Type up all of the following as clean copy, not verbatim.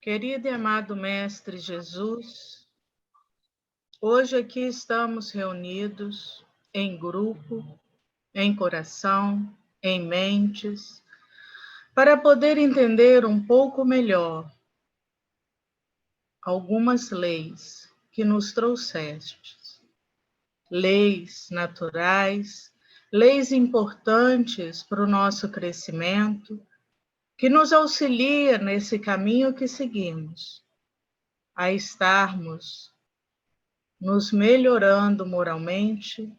Querido e amado Mestre Jesus, hoje aqui estamos reunidos em grupo, em coração, em mentes, para poder entender um pouco melhor algumas leis que nos trouxeste. Leis naturais, leis importantes para o nosso crescimento, que nos auxilia nesse caminho que seguimos, a estarmos nos melhorando moralmente,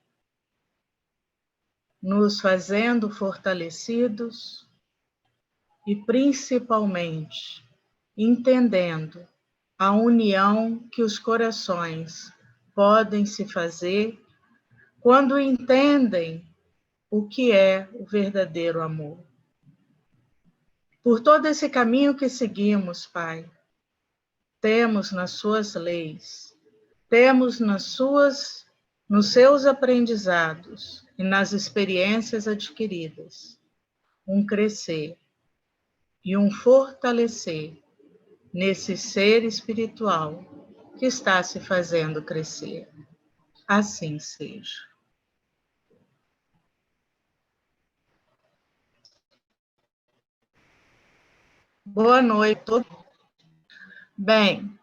nos fazendo fortalecidos e, principalmente, entendendo a união que os corações podem se fazer quando entendem o que é o verdadeiro amor. Por todo esse caminho que seguimos, Pai, temos nas suas leis, temos nos seus aprendizados e nas experiências adquiridas, um crescer e um fortalecer nesse ser espiritual que está se fazendo crescer. Assim seja. Boa noite. Bem,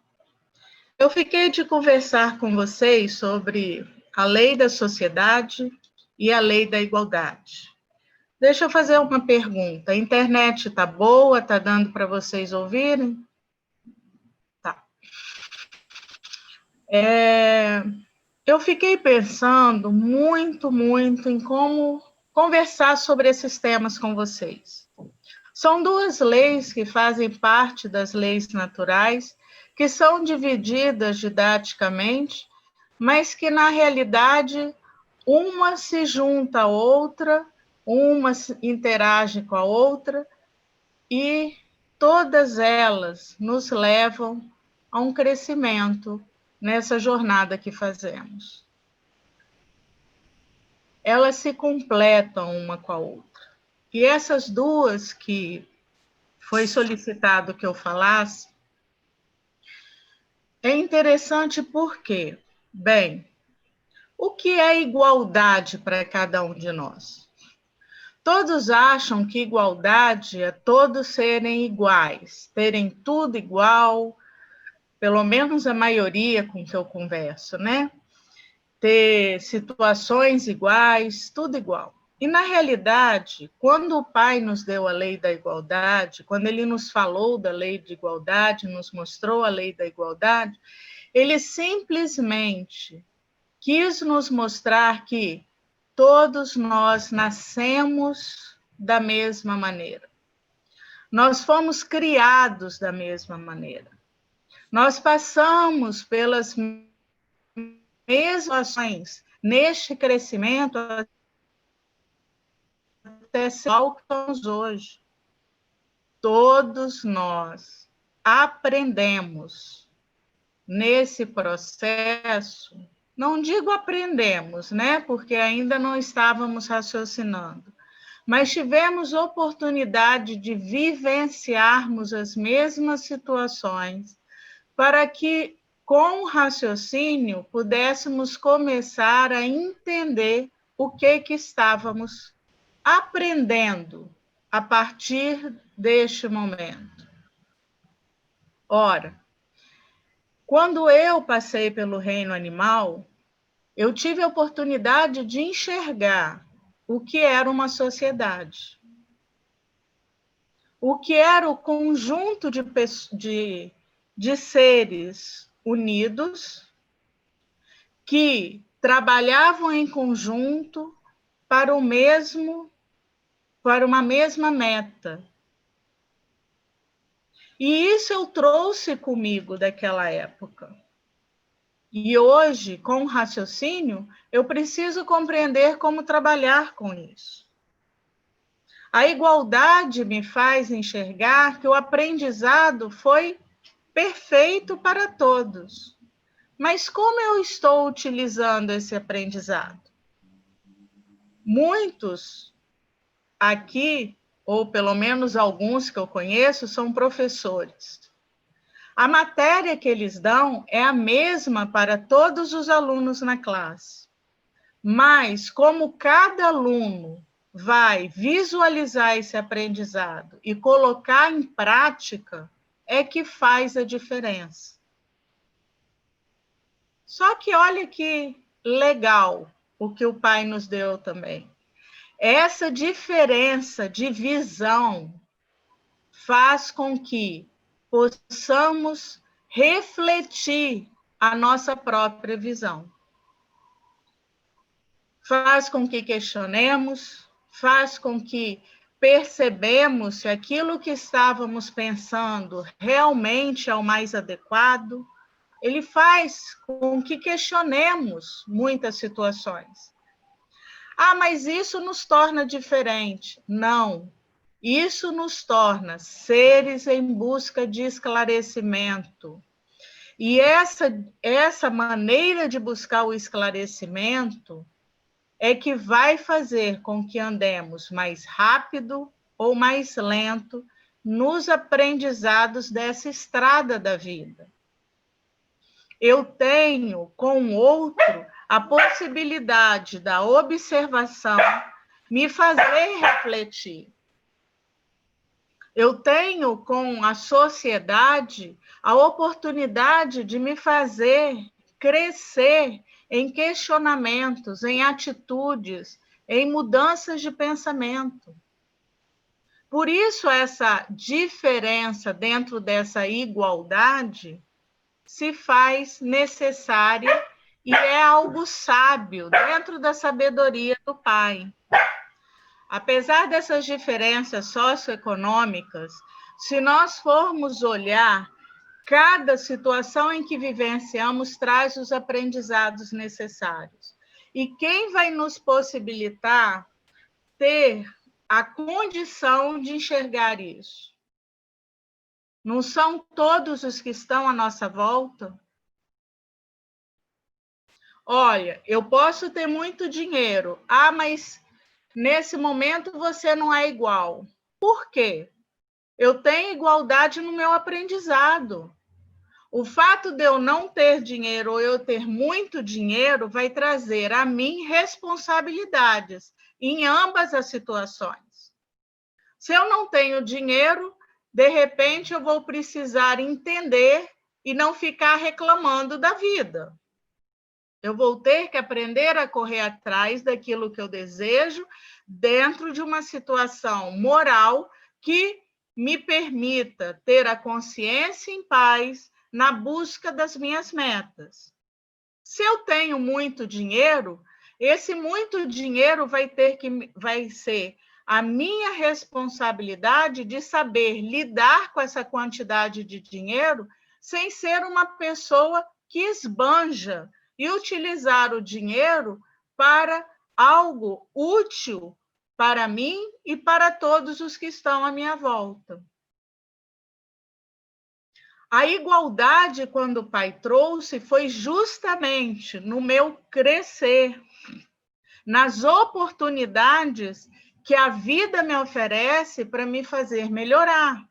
eu fiquei de conversar com vocês sobre a lei da sociedade e a lei da igualdade. Deixa eu fazer uma pergunta. A internet está boa? Está dando para vocês ouvirem? Tá. Eu fiquei pensando muito em como conversar sobre esses temas com vocês. São duas leis que fazem parte das leis naturais, que são divididas didaticamente, mas que, na realidade, uma se junta à outra, uma interage com a outra, e todas elas nos levam a um crescimento nessa jornada que fazemos. Elas se completam uma com a outra. E essas duas que foi solicitado que eu falasse, é interessante porque, bem, o que é igualdade para cada um de nós? Todos acham que igualdade é todos serem iguais, terem tudo igual, pelo menos a maioria com que eu converso, né? Ter situações iguais, tudo igual. E, na realidade, quando o Pai nos deu a lei da igualdade, quando ele nos falou da lei de igualdade, nos mostrou a lei da igualdade, ele simplesmente quis nos mostrar que todos nós nascemos da mesma maneira. Nós fomos criados da mesma maneira. Nós passamos pelas mesmas ações neste crescimento até ser o que somos hoje. Todos nós aprendemos nesse processo. Não digo aprendemos, né? Porque ainda não estávamos raciocinando, mas tivemos oportunidade de vivenciarmos as mesmas situações para que, com o raciocínio, pudéssemos começar a entender o que estávamos aprendendo a partir deste momento. Ora, quando eu passei pelo reino animal, eu tive a oportunidade de enxergar o que era uma sociedade. O que era o conjunto de seres unidos que trabalhavam em conjunto para uma mesma meta. E isso eu trouxe comigo daquela época. E hoje, com o raciocínio, eu preciso compreender como trabalhar com isso. A igualdade me faz enxergar que o aprendizado foi perfeito para todos. Mas como eu estou utilizando esse aprendizado? Muitos aqui, ou pelo menos alguns que eu conheço, são professores. A matéria que eles dão é a mesma para todos os alunos na classe. Mas, como cada aluno vai visualizar esse aprendizado e colocar em prática, é que faz a diferença. Só que olha que legal o que o Pai nos deu também. Essa diferença de visão faz com que possamos refletir a nossa própria visão. Faz com que questionemos, faz com que percebemos se aquilo que estávamos pensando realmente é o mais adequado. Ele faz com que questionemos muitas situações. Ah, mas isso nos torna diferente. Não. Isso nos torna seres em busca de esclarecimento. E essa maneira de buscar o esclarecimento é que vai fazer com que andemos mais rápido ou mais lento nos aprendizados dessa estrada da vida. Eu tenho com o outro a possibilidade da observação me fazer refletir. Eu tenho com a sociedade a oportunidade de me fazer crescer em questionamentos, em atitudes, em mudanças de pensamento. Por isso, essa diferença dentro dessa igualdade se faz necessária e é algo sábio dentro da sabedoria do Pai. Apesar dessas diferenças socioeconômicas, se nós formos olhar, cada situação em que vivenciamos traz os aprendizados necessários. E quem vai nos possibilitar ter a condição de enxergar isso? Não são todos os que estão à nossa volta? Olha, eu posso ter muito dinheiro. Ah, mas nesse momento você não é igual. Por quê? Eu tenho igualdade no meu aprendizado. O fato de eu não ter dinheiro ou eu ter muito dinheiro vai trazer a mim responsabilidades em ambas as situações. Se eu não tenho dinheiro, de repente eu vou precisar entender e não ficar reclamando da vida. Eu vou ter que aprender a correr atrás daquilo que eu desejo dentro de uma situação moral que me permita ter a consciência em paz na busca das minhas metas. Se eu tenho muito dinheiro, esse muito dinheiro vai ser a minha responsabilidade de saber lidar com essa quantidade de dinheiro sem ser uma pessoa que esbanja e utilizar o dinheiro para algo útil para mim e para todos os que estão à minha volta. A igualdade, quando o Pai trouxe, foi justamente no meu crescer, nas oportunidades que a vida me oferece para me fazer melhorar.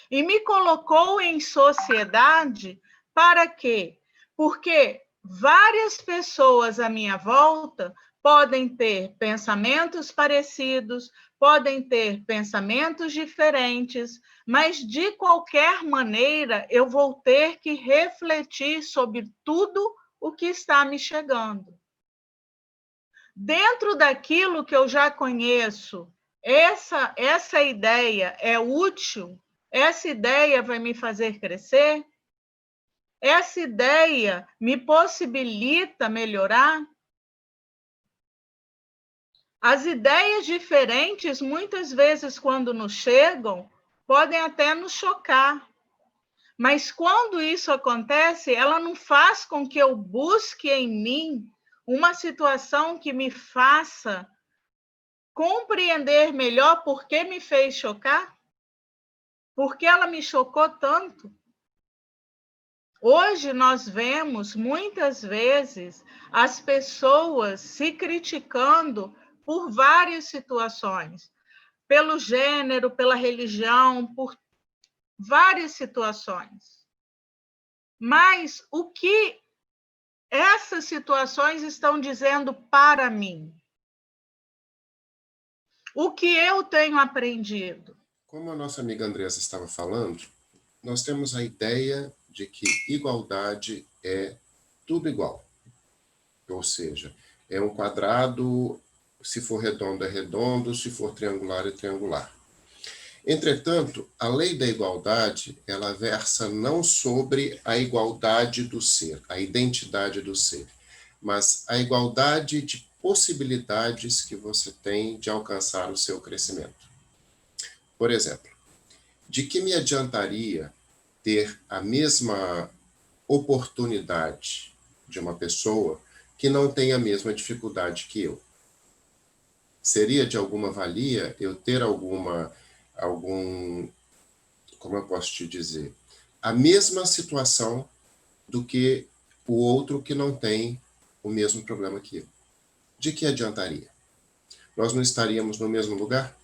E me colocou em sociedade para quê? Porque várias pessoas à minha volta podem ter pensamentos parecidos, podem ter pensamentos diferentes, mas, de qualquer maneira, eu vou ter que refletir sobre tudo o que está me chegando. Dentro daquilo que eu já conheço, essa ideia é útil? Essa ideia vai me fazer crescer? Essa ideia me possibilita melhorar? As ideias diferentes, muitas vezes, quando nos chegam, podem até nos chocar. Mas quando isso acontece, ela não faz com que eu busque em mim uma situação que me faça compreender melhor por que me fez chocar? Por que ela me chocou tanto? Hoje nós vemos, muitas vezes, as pessoas se criticando por várias situações, pelo gênero, pela religião, por várias situações. Mas o que essas situações estão dizendo para mim? O que eu tenho aprendido? Como a nossa amiga Andressa estava falando, nós temos a ideia de que igualdade é tudo igual. Ou seja, é um quadrado, se for redondo é redondo, se for triangular é triangular. Entretanto, a lei da igualdade, ela versa não sobre a igualdade do ser, a identidade do ser, mas a igualdade de possibilidades que você tem de alcançar o seu crescimento. Por exemplo, de que me adiantaria ter a mesma oportunidade de uma pessoa que não tem a mesma dificuldade que eu? Seria de alguma valia eu ter como eu posso te dizer, a mesma situação do que o outro que não tem o mesmo problema que eu? De que adiantaria? Nós não estaríamos no mesmo lugar?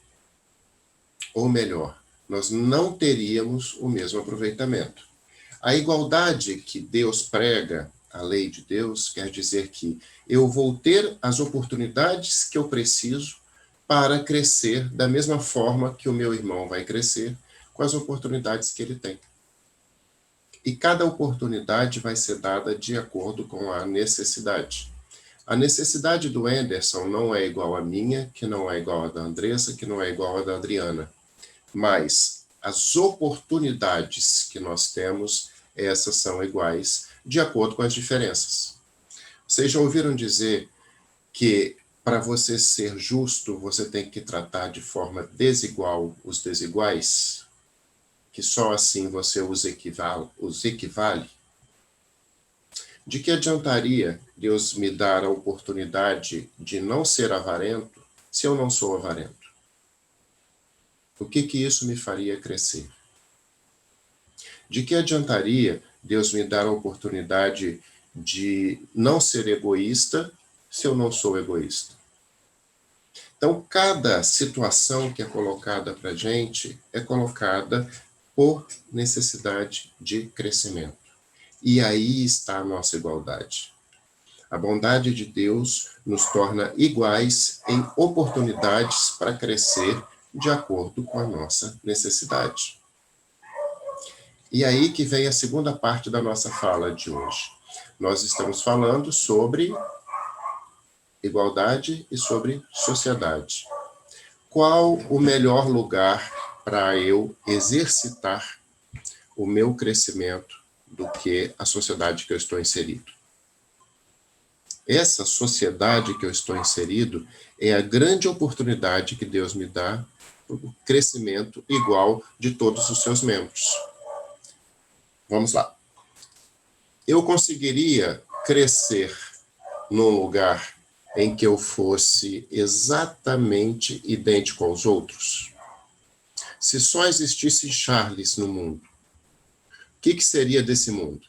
Ou melhor, nós não teríamos o mesmo aproveitamento. A igualdade que Deus prega, a lei de Deus, quer dizer que eu vou ter as oportunidades que eu preciso para crescer da mesma forma que o meu irmão vai crescer, com as oportunidades que ele tem. E cada oportunidade vai ser dada de acordo com a necessidade. A necessidade do Anderson não é igual à minha, que não é igual à da Andressa, que não é igual à da Adriana. Mas as oportunidades que nós temos, essas são iguais, de acordo com as diferenças. Vocês já ouviram dizer que para você ser justo, você tem que tratar de forma desigual os desiguais? Que só assim você os equivale? De que adiantaria Deus me dar a oportunidade de não ser avarento se eu não sou avarento? O que isso me faria crescer? De que adiantaria Deus me dar a oportunidade de não ser egoísta se eu não sou egoísta? Então, cada situação que é colocada para a gente é colocada por necessidade de crescimento. E aí está a nossa igualdade. A bondade de Deus nos torna iguais em oportunidades para crescer de acordo com a nossa necessidade. E aí que vem a segunda parte da nossa fala de hoje. Nós estamos falando sobre igualdade e sobre sociedade. Qual o melhor lugar para eu exercitar o meu crescimento do que a sociedade que eu estou inserido? Essa sociedade que eu estou inserido é a grande oportunidade que Deus me dá para o crescimento igual de todos os seus membros. Vamos lá. Eu conseguiria crescer num lugar em que eu fosse exatamente idêntico aos outros? Se só existisse Charles no mundo, o que seria desse mundo?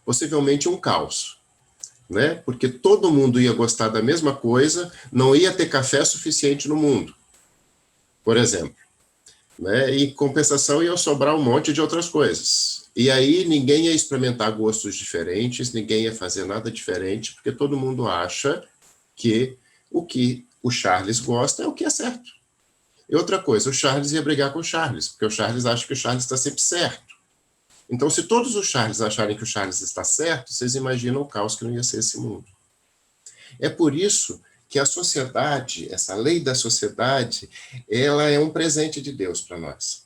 Possivelmente um caos, né? Porque todo mundo ia gostar da mesma coisa, não ia ter café suficiente no mundo, por exemplo. Né? E, em compensação, ia sobrar um monte de outras coisas. E aí ninguém ia experimentar gostos diferentes, ninguém ia fazer nada diferente, porque todo mundo acha que o Charles gosta é o que é certo. E outra coisa, o Charles ia brigar com o Charles, porque o Charles acha que o Charles está sempre certo. Então, se todos os Charles acharem que o Charles está certo, vocês imaginam o caos que não ia ser esse mundo. É por isso que a sociedade, essa lei da sociedade, ela é um presente de Deus para nós.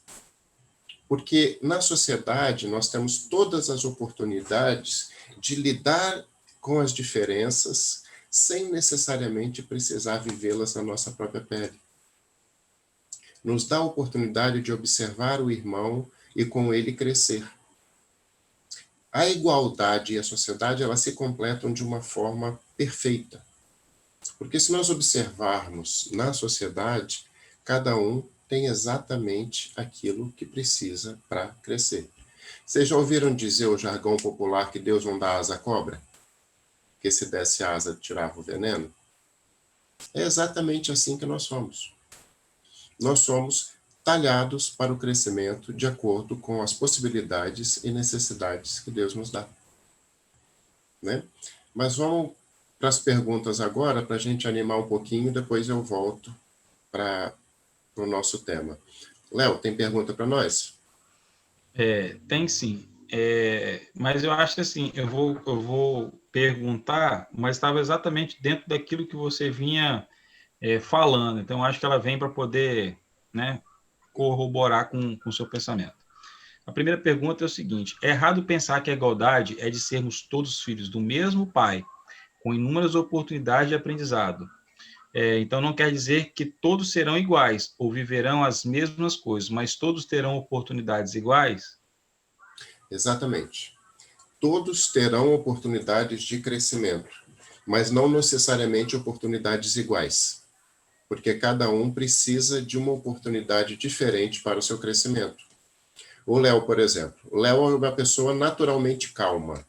Porque na sociedade nós temos todas as oportunidades de lidar com as diferenças sem necessariamente precisar vivê-las na nossa própria pele. Nos dá a oportunidade de observar o irmão e com ele crescer. A igualdade e a sociedade, elas se completam de uma forma perfeita. Porque se nós observarmos na sociedade, cada um tem exatamente aquilo que precisa para crescer. Vocês já ouviram dizer o jargão popular que Deus não dá asa à cobra? Que se desse asa, tirava o veneno? É exatamente assim que nós somos. Nós somos talhados para o crescimento de acordo com as possibilidades e necessidades que Deus nos dá. Né? Mas vamos para as perguntas agora, para a gente animar um pouquinho, depois eu volto para o nosso tema. Léo, tem pergunta para nós? Tem sim. Mas eu acho que assim, eu vou perguntar, mas estava exatamente dentro daquilo que você vinha falando. Então, eu acho que ela vem para poder, né, corroborar com o seu pensamento. A primeira pergunta é o seguinte: é errado pensar que a igualdade é de sermos todos filhos do mesmo pai, com inúmeras oportunidades de aprendizado. Então, não quer dizer que todos serão iguais ou viverão as mesmas coisas, mas todos terão oportunidades iguais? Exatamente. Todos terão oportunidades de crescimento, mas não necessariamente oportunidades iguais, porque cada um precisa de uma oportunidade diferente para o seu crescimento. O Léo, por exemplo. O Léo é uma pessoa naturalmente calma.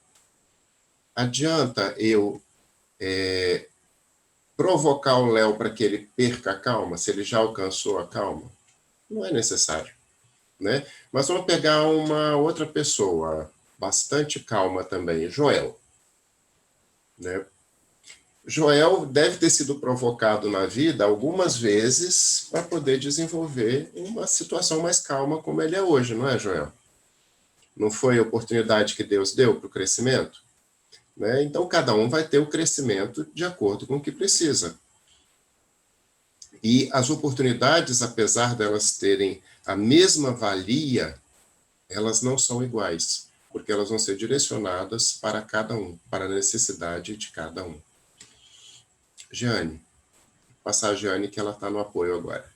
Adianta eu provocar o Léo para que ele perca a calma, se ele já alcançou a calma? Não é necessário, né? Mas vamos pegar uma outra pessoa bastante calma também, Joel, né? Joel deve ter sido provocado na vida algumas vezes para poder desenvolver uma situação mais calma como ele é hoje, não é, Joel? Não foi a oportunidade que Deus deu para o crescimento? Né? Então, cada um vai ter o crescimento de acordo com o que precisa. E as oportunidades, apesar delas terem a mesma valia, elas não são iguais, porque elas vão ser direcionadas para cada um, para a necessidade de cada um. Jeane, passar a Jeane que ela está no apoio agora.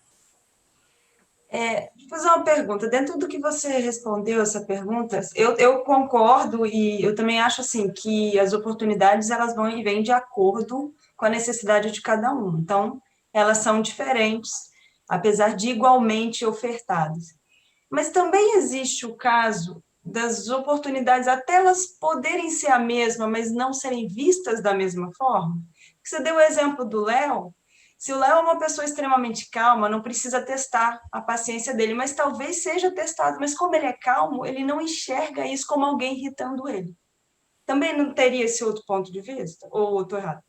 Vou fazer uma pergunta. Dentro do que você respondeu essa pergunta, eu concordo e eu também acho assim que as oportunidades elas vão e vêm de acordo com a necessidade de cada um. Então, elas são diferentes, apesar de igualmente ofertadas. Mas também existe o caso das oportunidades, até elas poderem ser a mesma, mas não serem vistas da mesma forma. Você deu o exemplo do Léo. Se o Léo é uma pessoa extremamente calma, não precisa testar a paciência dele, mas talvez seja testado. Mas como ele é calmo, ele não enxerga isso como alguém irritando ele. Também não teria esse outro ponto de vista? Ou eu estou errado?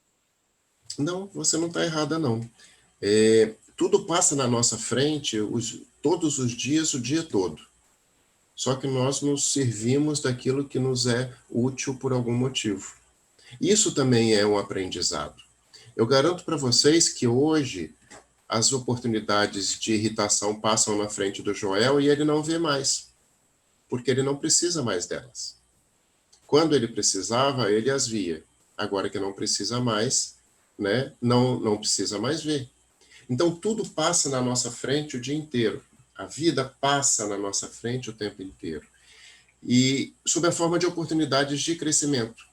Não, você não está errada, não. Tudo passa na nossa frente todos os dias, o dia todo. Só que nós nos servimos daquilo que nos é útil por algum motivo. Isso também é um aprendizado. Eu garanto para vocês que hoje as oportunidades de irritação passam na frente do Joel e ele não vê mais, porque ele não precisa mais delas. Quando ele precisava, ele as via. Agora que não precisa mais, né, não precisa mais ver. Então, tudo passa na nossa frente o dia inteiro. A vida passa na nossa frente o tempo inteiro. E sob a forma de oportunidades de crescimento.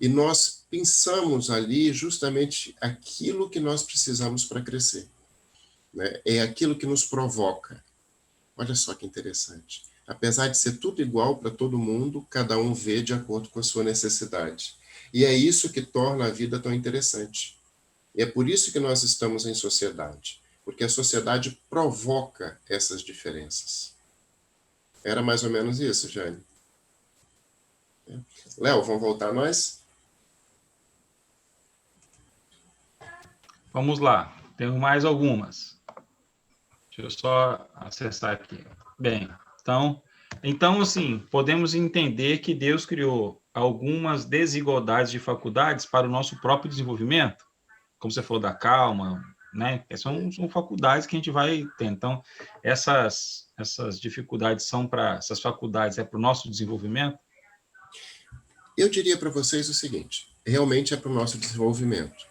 E nós pensamos ali justamente aquilo que nós precisamos para crescer. Né? É aquilo que nos provoca. Olha só que interessante. Apesar de ser tudo igual para todo mundo, cada um vê de acordo com a sua necessidade. E é isso que torna a vida tão interessante. E é por isso que nós estamos em sociedade. Porque a sociedade provoca essas diferenças. Era mais ou menos isso, Jane. Léo, vamos voltar a nós? Vamos lá, temos mais algumas. Deixa eu só acessar aqui. Bem, então, assim, podemos entender que Deus criou algumas desigualdades de faculdades para o nosso próprio desenvolvimento, como você falou da calma, né? São faculdades que a gente vai ter. Então, essas dificuldades essas faculdades para o nosso desenvolvimento? Eu diria para vocês o seguinte, realmente é para o nosso desenvolvimento,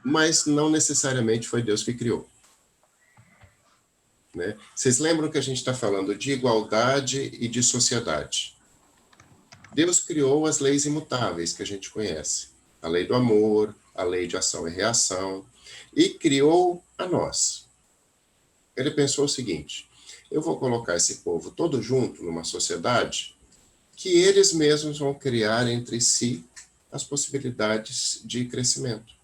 mas não necessariamente foi Deus que criou. Né? Vocês lembram que a gente está falando de igualdade e de sociedade. Deus criou as leis imutáveis que a gente conhece. A lei do amor, a lei de ação e reação, e criou a nós. Ele pensou o seguinte, eu vou colocar esse povo todo junto numa sociedade que eles mesmos vão criar entre si as possibilidades de crescimento.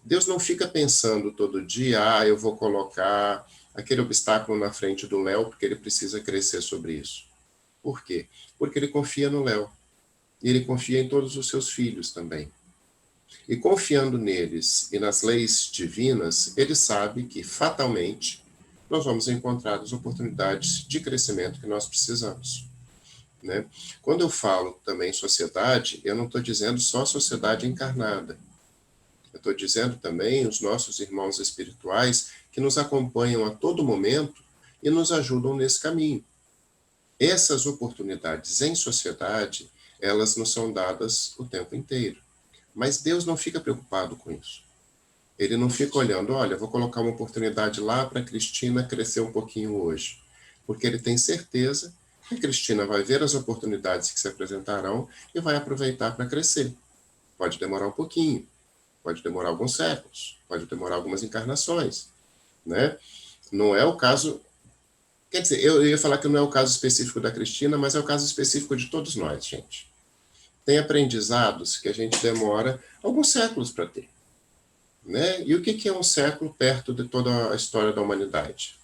Deus não fica pensando todo dia, eu vou colocar aquele obstáculo na frente do Léo, porque ele precisa crescer sobre isso. Por quê? Porque ele confia no Léo. E ele confia em todos os seus filhos também. E confiando neles e nas leis divinas, ele sabe que, fatalmente, nós vamos encontrar as oportunidades de crescimento que nós precisamos. Né? Quando eu falo também sociedade, eu não estou dizendo só sociedade encarnada. Eu estou dizendo também os nossos irmãos espirituais que nos acompanham a todo momento e nos ajudam nesse caminho. Essas oportunidades em sociedade, elas nos são dadas o tempo inteiro. Mas Deus não fica preocupado com isso. Ele não fica olhando, olha, vou colocar uma oportunidade lá para a Cristina crescer um pouquinho hoje. Porque ele tem certeza que a Cristina vai ver as oportunidades que se apresentarão e vai aproveitar para crescer. Pode demorar um pouquinho, pode demorar alguns séculos, pode demorar algumas encarnações, né? Não é o caso... Quer dizer, eu ia falar que não é o caso específico da Cristina, mas é o caso específico de todos nós, gente. Tem aprendizados que a gente demora alguns séculos para ter. Né? E o que é um século perto de toda a história da humanidade?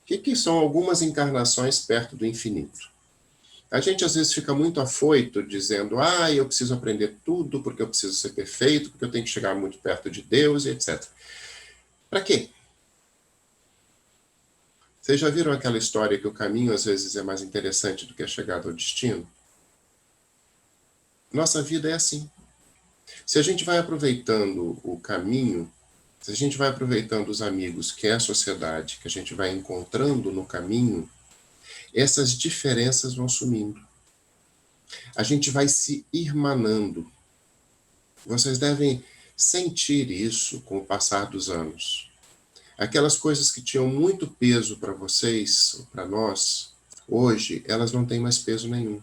O que são algumas encarnações perto do infinito? A gente às vezes fica muito afoito dizendo, eu preciso aprender tudo, porque eu preciso ser perfeito, porque eu tenho que chegar muito perto de Deus, e etc. Para quê? Vocês já viram aquela história que o caminho às vezes é mais interessante do que a chegada ao destino? Nossa vida é assim. Se a gente vai aproveitando o caminho, se a gente vai aproveitando os amigos, que é a sociedade, que a gente vai encontrando no caminho, essas diferenças vão sumindo. A gente vai se irmanando. Vocês devem sentir isso com o passar dos anos. Aquelas coisas que tinham muito peso para vocês, para nós, hoje, elas não têm mais peso nenhum.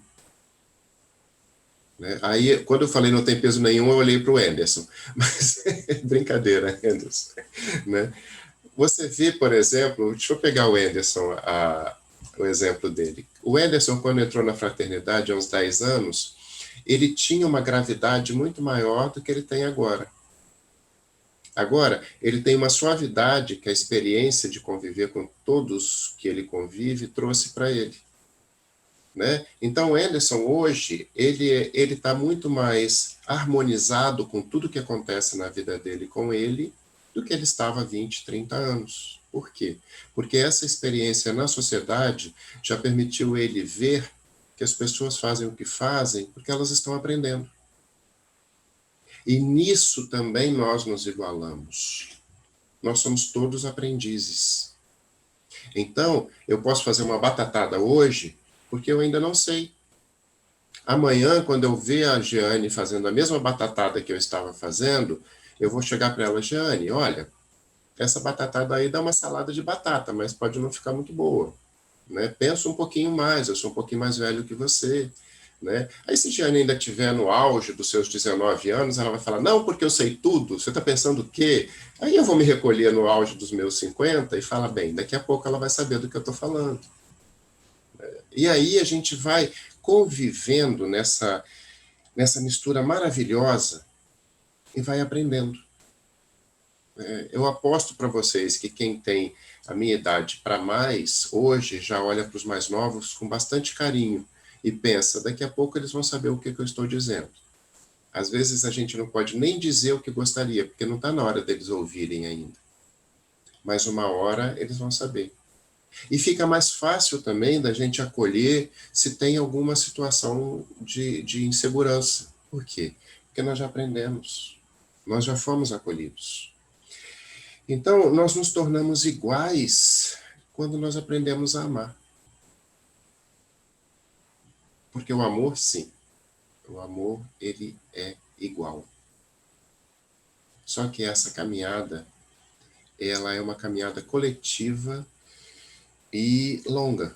Né? Aí, quando eu falei não tem peso nenhum, eu olhei para o Anderson. Mas, brincadeira, Anderson. Né? Você vê, por exemplo, deixa eu pegar o Anderson, o exemplo dele. O Anderson, quando entrou na fraternidade há uns 10 anos, ele tinha uma gravidade muito maior do que ele tem agora. Agora, ele tem uma suavidade que a experiência de conviver com todos que ele convive trouxe para ele. Né? Então, o Anderson, hoje, ele está muito mais harmonizado com tudo que acontece na vida dele com ele do que ele estava há 20, 30 anos. Por quê? Porque essa experiência na sociedade já permitiu ele ver que as pessoas fazem o que fazem porque elas estão aprendendo. E nisso também nós nos igualamos. Nós somos todos aprendizes. Então, eu posso fazer uma batatada hoje porque eu ainda não sei. Amanhã, quando eu ver a Jeane fazendo a mesma batatada que eu estava fazendo, eu vou chegar para ela, Jeane, olha, essa batatada aí dá uma salada de batata, mas pode não ficar muito boa. Né? Pensa um pouquinho mais, eu sou um pouquinho mais velho que você. Né? Aí se Jeane ainda estiver no auge dos seus 19 anos, ela vai falar, não, porque eu sei tudo, você está pensando o quê? Aí eu vou me recolher no auge dos meus 50 e falar, bem, daqui a pouco ela vai saber do que eu estou falando. E aí a gente vai convivendo nessa mistura maravilhosa e vai aprendendo. Eu aposto para vocês que quem tem a minha idade para mais, hoje já olha para os mais novos com bastante carinho e pensa, daqui a pouco eles vão saber o que eu estou dizendo. Às vezes a gente não pode nem dizer o que gostaria, porque não está na hora deles ouvirem ainda. Mas uma hora eles vão saber. E fica mais fácil também da gente acolher se tem alguma situação de insegurança. Por quê? Porque nós já aprendemos, nós já fomos acolhidos. Então, nós nos tornamos iguais quando nós aprendemos a amar. Porque o amor, sim, o amor, ele é igual. Só que essa caminhada, ela é uma caminhada coletiva e longa.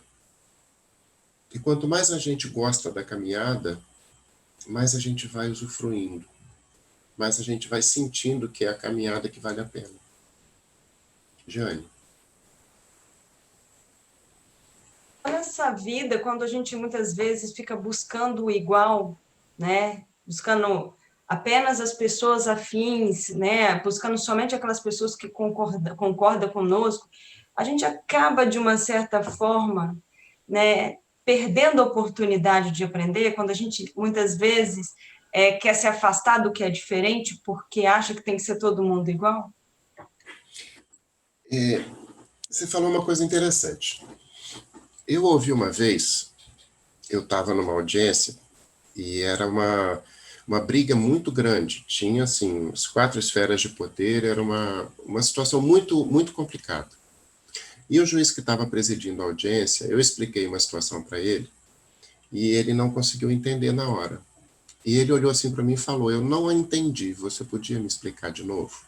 E quanto mais a gente gosta da caminhada, mais a gente vai usufruindo, mais a gente vai sentindo que é a caminhada que vale a pena. Jane. Nessa vida, quando a gente muitas vezes fica buscando o igual, né? Buscando apenas as pessoas afins, né? Buscando somente aquelas pessoas que concordam conosco, a gente acaba, de uma certa forma, né, perdendo a oportunidade de aprender, quando a gente, muitas vezes, quer se afastar do que é diferente porque acha que tem que ser todo mundo igual? Você falou uma coisa interessante. Eu ouvi uma vez, eu estava numa audiência, e era uma briga muito grande. Tinha, assim, as 4 esferas de poder, era uma situação muito, muito complicada. E o juiz que estava presidindo a audiência, eu expliquei uma situação para ele, e ele não conseguiu entender na hora. E ele olhou assim para mim e falou: eu não entendi, você podia me explicar de novo?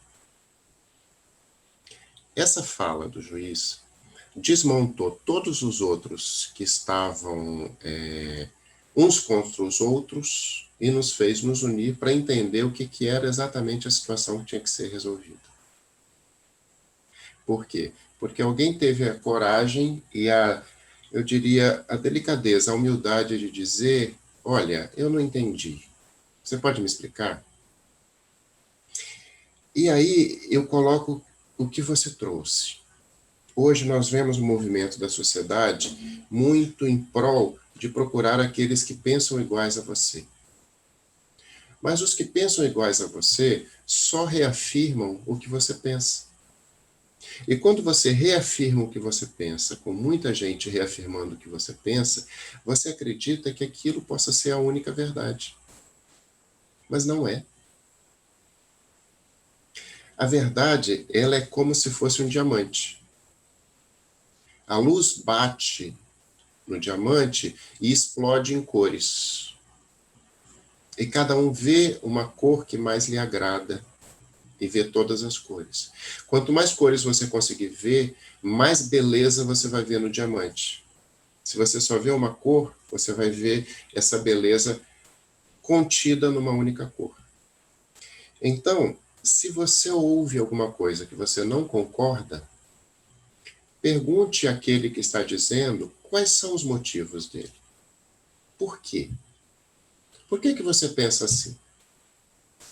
Essa fala do juiz desmontou todos os outros que estavam uns contra os outros e nos fez nos unir para entender o que era exatamente a situação que tinha que ser resolvida. Por quê? Porque alguém teve a coragem e eu diria, a delicadeza, a humildade de dizer: olha, eu não entendi. Você pode me explicar? E aí eu coloco o que você trouxe. Hoje nós vemos um movimento da sociedade muito em prol de procurar aqueles que pensam iguais a você. Mas os que pensam iguais a você só reafirmam o que você pensa. E quando você reafirma o que você pensa, com muita gente reafirmando o que você pensa, você acredita que aquilo possa ser a única verdade. Mas não é. A verdade, ela é como se fosse um diamante. A luz bate no diamante e explode em cores. E cada um vê uma cor que mais lhe agrada e vê todas as cores. Quanto mais cores você conseguir ver, mais beleza você vai ver no diamante. Se você só vê uma cor, você vai ver essa beleza contida numa única cor. Então, se você ouve alguma coisa que você não concorda, pergunte àquele que está dizendo quais são os motivos dele. Por quê? Por que você pensa assim?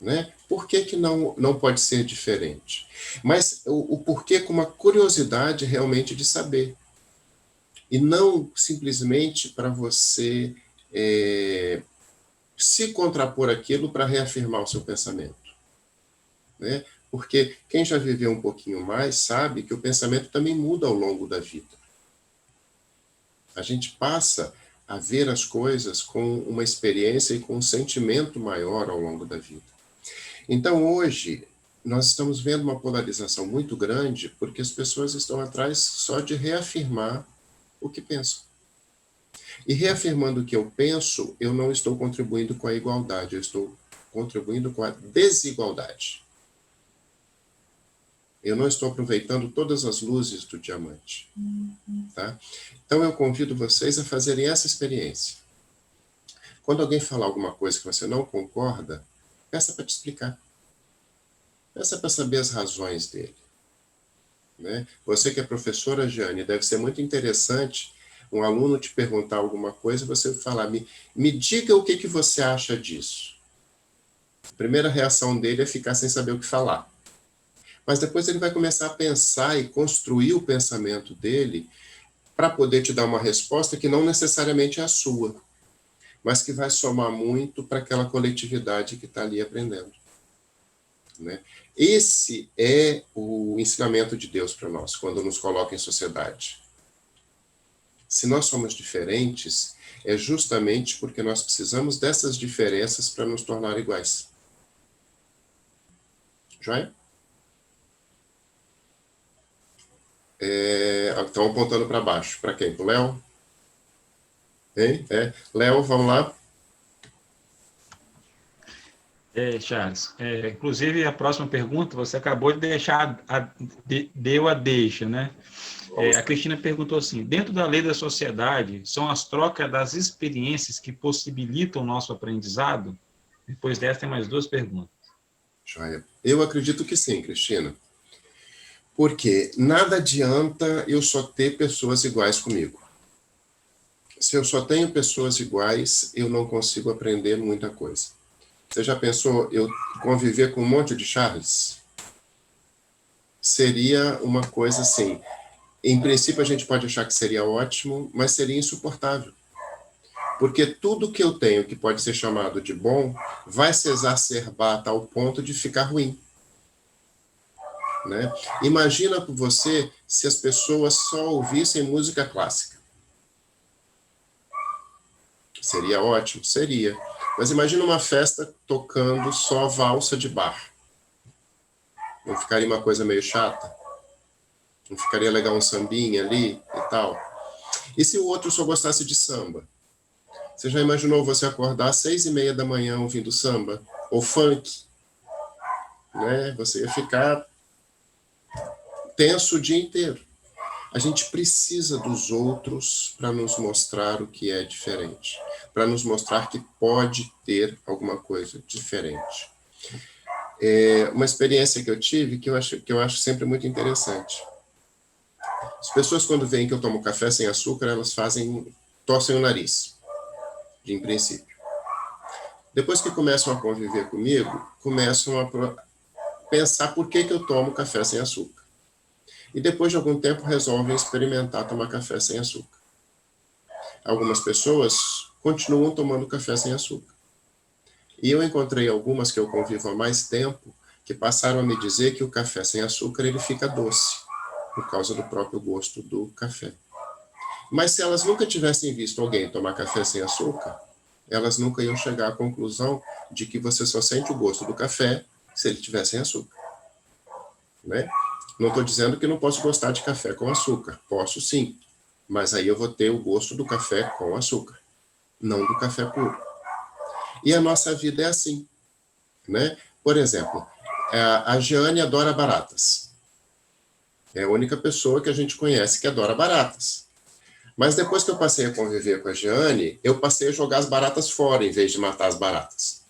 Né? Por que não pode ser diferente? Mas o porquê com uma curiosidade realmente de saber. E não simplesmente para você se contrapor aquilo para reafirmar o seu pensamento. Né? Porque quem já viveu um pouquinho mais sabe que o pensamento também muda ao longo da vida. A gente passa a ver as coisas com uma experiência e com um sentimento maior ao longo da vida. Então, hoje, nós estamos vendo uma polarização muito grande porque as pessoas estão atrás só de reafirmar o que pensam. E reafirmando o que eu penso, eu não estou contribuindo com a igualdade, eu estou contribuindo com a desigualdade. Eu não estou aproveitando todas as luzes do diamante. Tá? Então, eu convido vocês a fazerem essa experiência. Quando alguém falar alguma coisa que você não concorda, peça para te explicar. Peça para saber as razões dele. Né? Você que é professora, Jane, deve ser muito interessante um aluno te perguntar alguma coisa e você falar: me diga o que você acha disso. A primeira reação dele é ficar sem saber o que falar. Mas depois ele vai começar a pensar e construir o pensamento dele para poder te dar uma resposta que não necessariamente é a sua, mas que vai somar muito para aquela coletividade que está ali aprendendo. Né? Esse é o ensinamento de Deus para nós, quando nos coloca em sociedade. Se nós somos diferentes, é justamente porque nós precisamos dessas diferenças para nos tornar iguais. Joia? Estão apontando para baixo. Para quem? Para o Léo? Hein? Léo, vamos lá. Charles, inclusive a próxima pergunta, você acabou de deixar, deu a deixa, né? A Cristina perguntou assim: dentro da lei da sociedade, são as trocas das experiências que possibilitam o nosso aprendizado? Depois dessa, tem mais 2 perguntas. Joia. Eu acredito que sim, Cristina. Porque nada adianta eu só ter pessoas iguais comigo. Se eu só tenho pessoas iguais, eu não consigo aprender muita coisa. Você já pensou eu conviver com um monte de Charles? Seria uma coisa assim. Em princípio, a gente pode achar que seria ótimo, mas seria insuportável. Porque tudo que eu tenho que pode ser chamado de bom vai se exacerbar a tal ponto de ficar ruim. Né? Imagina por você se as pessoas só ouvissem música clássica. Seria ótimo? Seria. Mas imagina uma festa tocando só valsa de bar. Não ficaria uma coisa meio chata? Não ficaria legal um sambinha ali e tal? E se o outro só gostasse de samba? Você já imaginou você acordar às 6:30 da manhã ouvindo samba? Ou funk? Né? Você ia ficar tenso o dia inteiro. A gente precisa dos outros para nos mostrar o que é diferente. Para nos mostrar que pode ter alguma coisa diferente. Uma experiência que eu tive que eu acho sempre muito interessante. As pessoas, quando veem que eu tomo café sem açúcar, elas torcem o nariz, em princípio. Depois que começam a conviver comigo, começam a pensar por que eu tomo café sem açúcar. E depois de algum tempo resolvem experimentar tomar café sem açúcar. Algumas pessoas continuam tomando café sem açúcar. E eu encontrei algumas que eu convivo há mais tempo que passaram a me dizer que o café sem açúcar ele fica doce, por causa do próprio gosto do café. Mas se elas nunca tivessem visto alguém tomar café sem açúcar, elas nunca iam chegar à conclusão de que você só sente o gosto do café se ele tiver sem açúcar. Né? Não estou dizendo que não posso gostar de café com açúcar. Posso sim, mas aí eu vou ter o gosto do café com açúcar, não do café puro. E a nossa vida é assim. Né? Por exemplo, a Jeane adora baratas. É a única pessoa que a gente conhece que adora baratas. Mas depois que eu passei a conviver com a Jeane, eu passei a jogar as baratas fora em vez de matar as baratas.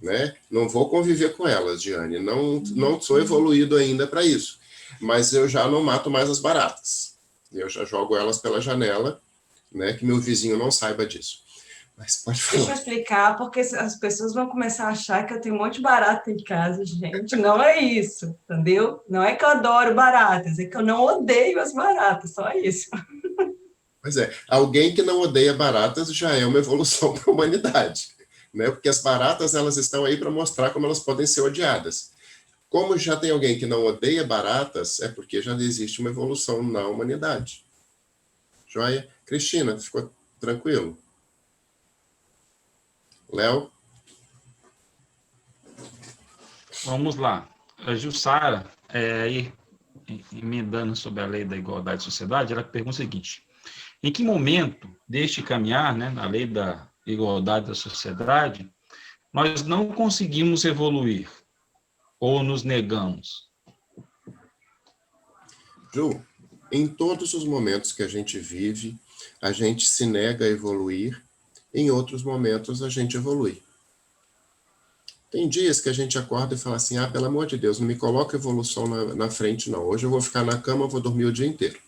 Né? Não vou conviver com elas, Jeane. Não sou evoluído ainda para isso. Mas eu já não mato mais as baratas. Eu já jogo elas pela janela, né? Que meu vizinho não saiba disso. Mas pode falar. Deixa eu explicar, porque as pessoas vão começar a achar que eu tenho um monte de barata em casa, gente. Não é isso, entendeu? Não é que eu adoro baratas, é que eu não odeio as baratas, só isso. Pois é, alguém que não odeia baratas já é uma evolução para a humanidade. Né? Porque as baratas elas estão aí para mostrar como elas podem ser odiadas. Como já tem alguém que não odeia baratas, é porque já existe uma evolução na humanidade. Joia? Cristina, ficou tranquilo? Léo? Vamos lá. A Jussara, aí, emendando sobre a lei da igualdade de sociedade, ela pergunta o seguinte: em que momento deste caminhar, né, na lei da igualdade da sociedade, nós não conseguimos evoluir ou nos negamos? Ju, em todos os momentos que a gente vive, a gente se nega a evoluir, em outros momentos a gente evolui. Tem dias que a gente acorda e fala assim, pelo amor de Deus, não me coloca evolução na frente, não. Hoje eu vou ficar na cama, vou dormir o dia inteiro.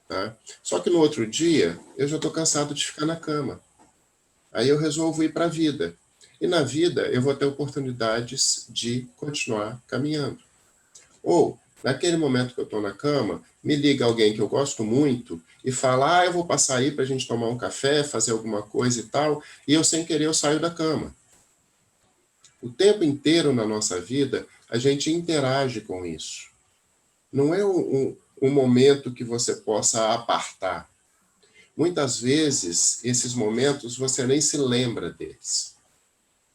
Tá? Só que no outro dia, eu já estou cansado de ficar na cama. Aí eu resolvo ir para a vida. E na vida, eu vou ter oportunidades de continuar caminhando. Ou, naquele momento que eu estou na cama, me liga alguém que eu gosto muito e fala, eu vou passar aí para a gente tomar um café, fazer alguma coisa e tal, e eu, sem querer, eu saio da cama. O tempo inteiro na nossa vida, a gente interage com isso. Não é um momento que você possa apartar. Muitas vezes, esses momentos, você nem se lembra deles.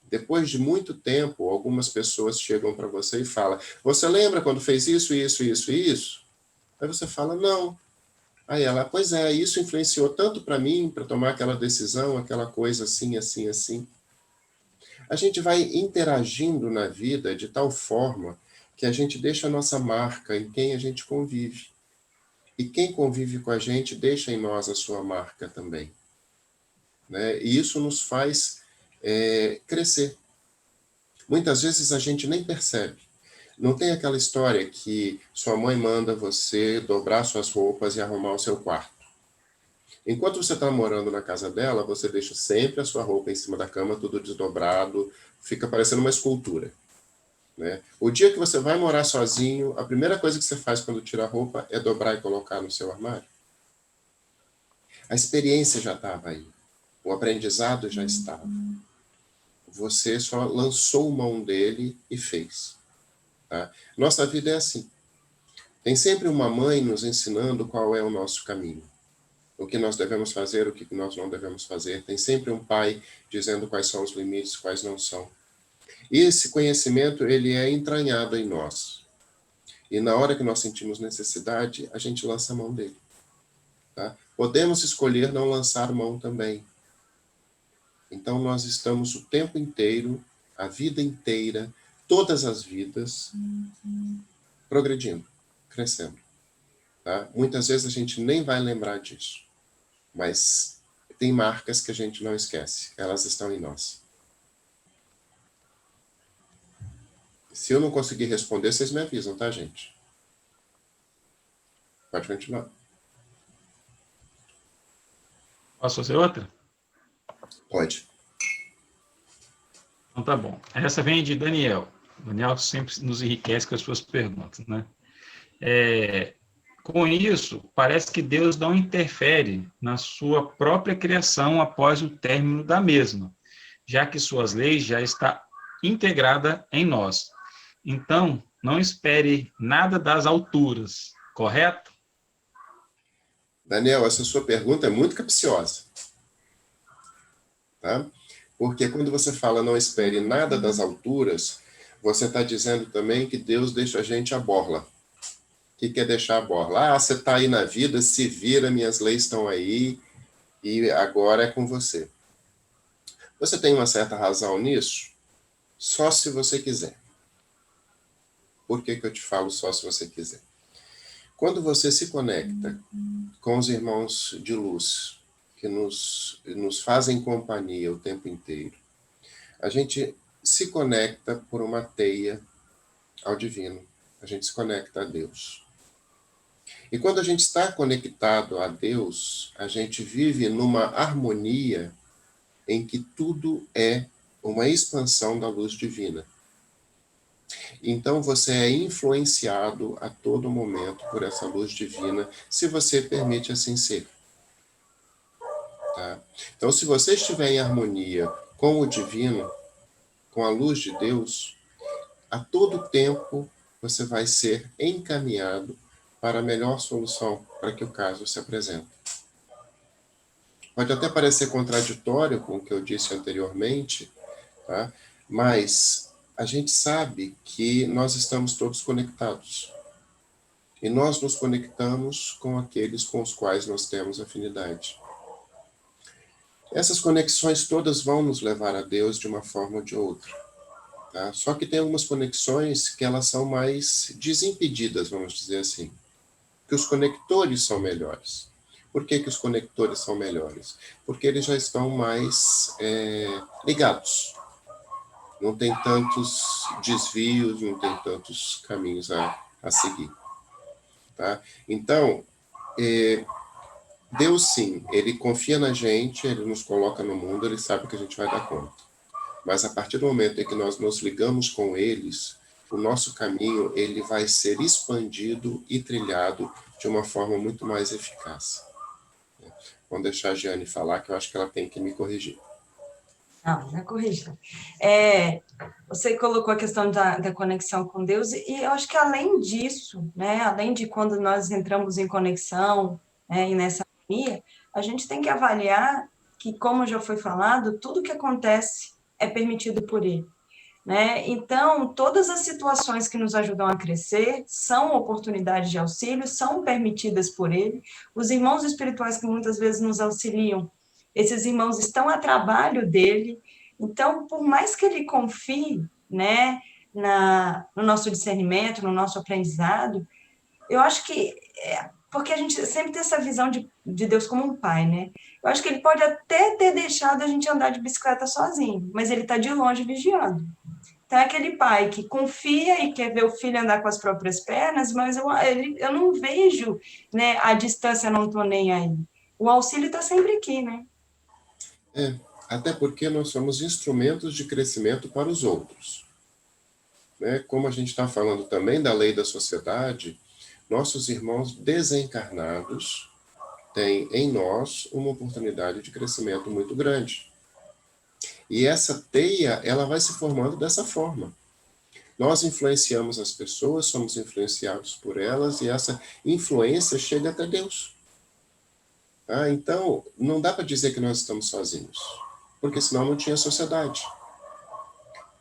Depois de muito tempo, algumas pessoas chegam para você e falam, você lembra quando fez isso, isso, isso e isso? Aí você fala, não. Aí ela, pois é, isso influenciou tanto para mim, para tomar aquela decisão, aquela coisa assim, assim, assim. A gente vai interagindo na vida de tal forma que a gente deixa a nossa marca em quem a gente convive. E quem convive com a gente deixa em nós a sua marca também. Né? E isso nos faz crescer. Muitas vezes a gente nem percebe. Não tem aquela história que sua mãe manda você dobrar suas roupas e arrumar o seu quarto. Enquanto você está morando na casa dela, você deixa sempre a sua roupa em cima da cama, tudo desdobrado, fica parecendo uma escultura. né? O dia que você vai morar sozinho, a primeira coisa que você faz quando tira a roupa é dobrar e colocar no seu armário. A experiência já estava aí. O aprendizado já estava. Você só lançou mão dele e fez. Tá? Nossa vida é assim. Tem sempre uma mãe nos ensinando qual é o nosso caminho. O que nós devemos fazer, o que nós não devemos fazer. Tem sempre um pai dizendo quais são os limites, quais não são. E esse conhecimento, ele é entranhado em nós. E na hora que nós sentimos necessidade, a gente lança a mão dele. Tá? Podemos escolher não lançar mão também. Então nós estamos o tempo inteiro, a vida inteira, todas as vidas, progredindo, crescendo. Tá? Muitas vezes a gente nem vai lembrar disso. Mas tem marcas que a gente não esquece. Elas estão em nós. Se eu não conseguir responder, vocês me avisam, tá, gente? Pode continuar. Posso fazer outra? Pode. Então tá bom. Essa vem de Daniel. Daniel sempre nos enriquece com as suas perguntas, né? Com isso, parece que Deus não interfere na sua própria criação após o término da mesma, já que suas leis já está integrada em nós. Então, não espere nada das alturas, correto? Daniel, essa sua pergunta é muito capciosa. Tá? Porque quando você fala não espere nada das alturas, você está dizendo também que Deus deixa a gente a borla. O que é deixar a borla? Ah, você está aí na vida, se vira, minhas leis estão aí, e agora é com você. Você tem uma certa razão nisso? Só se você quiser. Por que eu te falo só se você quiser? Quando você se conecta com os irmãos de luz, que nos fazem companhia o tempo inteiro, a gente se conecta por uma teia ao divino. A gente se conecta a Deus. E quando a gente está conectado a Deus, a gente vive numa harmonia em que tudo é uma expansão da luz divina. Então você é influenciado a todo momento por essa luz divina, se você permite assim ser. Tá? Então, se você estiver em harmonia com o divino, com a luz de Deus, a todo tempo você vai ser encaminhado para a melhor solução para que o caso se apresente. Pode até parecer contraditório com o que eu disse anteriormente, tá? Mas a gente sabe que nós estamos todos conectados. E nós nos conectamos com aqueles com os quais nós temos afinidade. Essas conexões todas vão nos levar a Deus de uma forma ou de outra. Tá? Só que tem algumas conexões que elas são mais desimpedidas, vamos dizer assim. Que os conectores são melhores. Por que os conectores são melhores? Porque eles já estão mais ligados. Não tem tantos desvios, não tem tantos caminhos a seguir. Tá? Então, Deus sim, ele confia na gente, ele nos coloca no mundo, ele sabe que a gente vai dar conta. Mas a partir do momento em que nós nos ligamos com eles, o nosso caminho ele vai ser expandido e trilhado de uma forma muito mais eficaz. Vamos deixar a Giane falar, que eu acho que ela tem que me corrigir. Não é corrigir. Você colocou a questão da conexão com Deus, e eu acho que além disso, né, além de quando nós entramos em conexão, e nessa harmonia, a gente tem que avaliar que, como já foi falado, tudo que acontece é permitido por Ele. Né? Então, todas as situações que nos ajudam a crescer são oportunidades de auxílio, são permitidas por Ele. Os irmãos espirituais que muitas vezes nos auxiliam, esses irmãos estão a trabalho dele. Então, por mais que ele confie, né, no nosso discernimento, no nosso aprendizado, eu acho que porque a gente sempre tem essa visão de Deus como um pai, né? Eu acho que ele pode até ter deixado a gente andar de bicicleta sozinho, mas ele está de longe vigiando. Então, é aquele pai que confia e quer ver o filho andar com as próprias pernas, mas eu não vejo, né, a distância, não estou nem aí. O auxílio está sempre aqui, né? Até porque nós somos instrumentos de crescimento para os outros. né? Como a gente está falando também da lei da sociedade, nossos irmãos desencarnados têm em nós uma oportunidade de crescimento muito grande. E essa teia, ela vai se formando dessa forma. Nós influenciamos as pessoas, somos influenciados por elas, e essa influência chega até Deus. Então, não dá para dizer que nós estamos sozinhos, porque senão não tinha sociedade.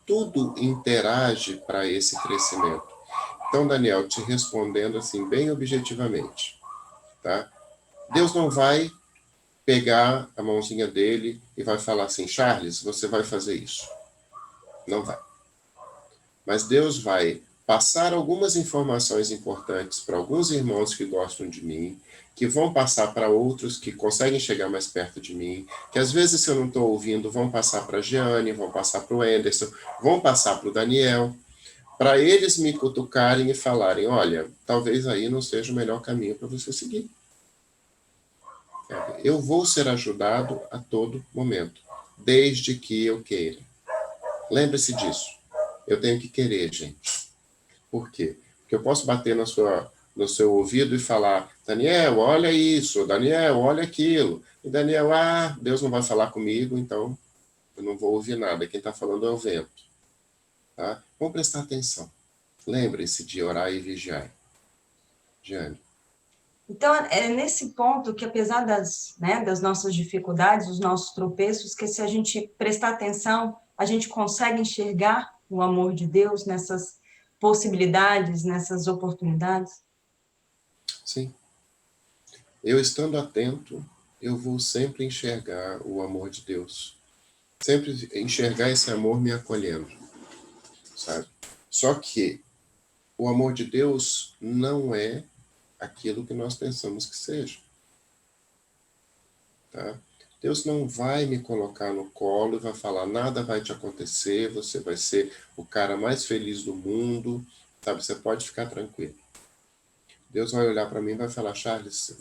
Tudo interage para esse crescimento. Então, Daniel, te respondendo assim, bem objetivamente, tá? Deus não vai pegar a mãozinha dele e vai falar assim, Charles, você vai fazer isso. Não vai. Mas Deus vai passar algumas informações importantes para alguns irmãos que gostam de mim, que vão passar para outros que conseguem chegar mais perto de mim, que às vezes, se eu não estou ouvindo, vão passar para a Jeane, vão passar para o Anderson, vão passar para o Daniel, para eles me cutucarem e falarem, olha, talvez aí não seja o melhor caminho para você seguir. Eu vou ser ajudado a todo momento, desde que eu queira. Lembre-se disso. Eu tenho que querer, gente. Por quê? Porque eu posso bater no seu ouvido e falar, Daniel, olha isso, Daniel, olha aquilo. E Daniel, Deus não vai falar comigo, então eu não vou ouvir nada. Quem está falando é o vento. Tá? Vamos prestar atenção. Lembre-se de orar e vigiar. Jane. Então, é nesse ponto que, apesar das nossas dificuldades, dos nossos tropeços, que se a gente prestar atenção, a gente consegue enxergar o amor de Deus nessas possibilidades, nessas oportunidades? Sim. Eu estando atento, eu vou sempre enxergar o amor de Deus. Sempre enxergar esse amor me acolhendo, sabe? Só que o amor de Deus não é aquilo que nós pensamos que seja. Tá? Deus não vai me colocar no colo e vai falar, nada vai te acontecer, você vai ser o cara mais feliz do mundo, sabe? Você pode ficar tranquilo. Deus vai olhar para mim e vai falar, Charles,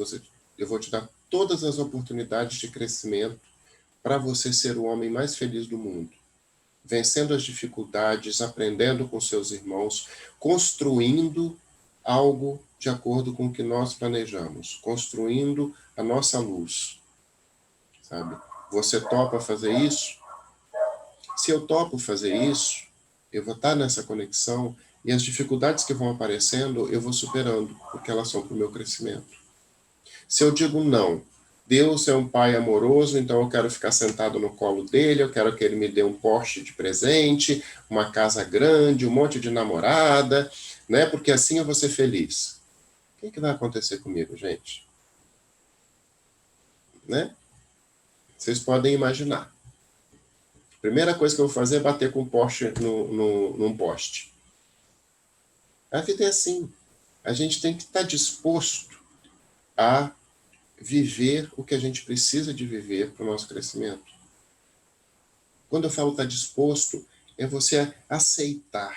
eu vou te dar todas as oportunidades de crescimento para você ser o homem mais feliz do mundo. Vencendo as dificuldades, aprendendo com seus irmãos, construindo algo de acordo com o que nós planejamos, construindo a nossa luz. Sabe? Você topa fazer isso? Se eu topo fazer isso, eu vou estar nessa conexão e as dificuldades que vão aparecendo, eu vou superando, porque elas são para o meu crescimento. Se eu digo não, Deus é um pai amoroso, então eu quero ficar sentado no colo dele, eu quero que ele me dê um Porsche de presente, uma casa grande, um monte de namorada, né? Porque assim eu vou ser feliz. O que vai acontecer comigo, gente? Né? Vocês podem imaginar. A primeira coisa que eu vou fazer é bater com o Porsche num poste. A vida é assim. A gente tem que estar disposto a viver o que a gente precisa de viver para o nosso crescimento. Quando eu falo estar disposto, é você aceitar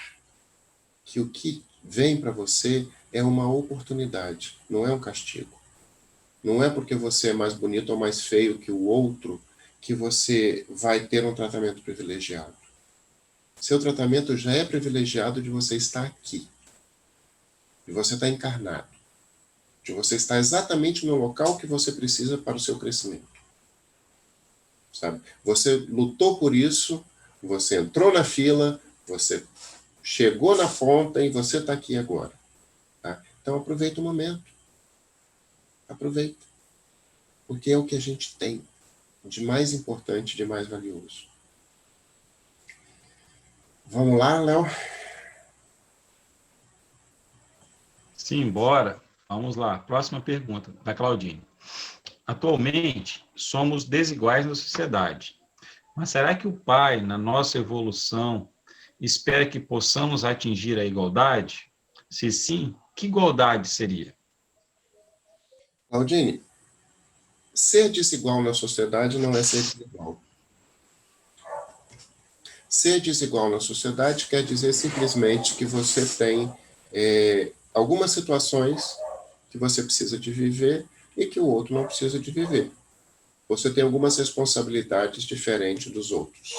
que o que vem para você é uma oportunidade, não é um castigo. Não é porque você é mais bonito ou mais feio que o outro que você vai ter um tratamento privilegiado. Seu tratamento já é privilegiado de você estar aqui, de você estar encarnado, de você estar exatamente no local que você precisa para o seu crescimento. Sabe? Você lutou por isso, você entrou na fila, você chegou na ponta e você está aqui agora. Tá? Então aproveita o momento. Aproveita. Porque é o que a gente tem de mais importante, de mais valioso. Vamos lá, Léo? Sim, bora. Vamos lá. Próxima pergunta, da Claudine. Atualmente, somos desiguais na sociedade. Mas será que o Pai, na nossa evolução, espera que possamos atingir a igualdade? Se sim, que igualdade seria? Claudine, ser desigual na sociedade não é ser desigual. Ser desigual na sociedade quer dizer simplesmente que você tem algumas situações que você precisa de viver e que o outro não precisa de viver. Você tem algumas responsabilidades diferentes dos outros.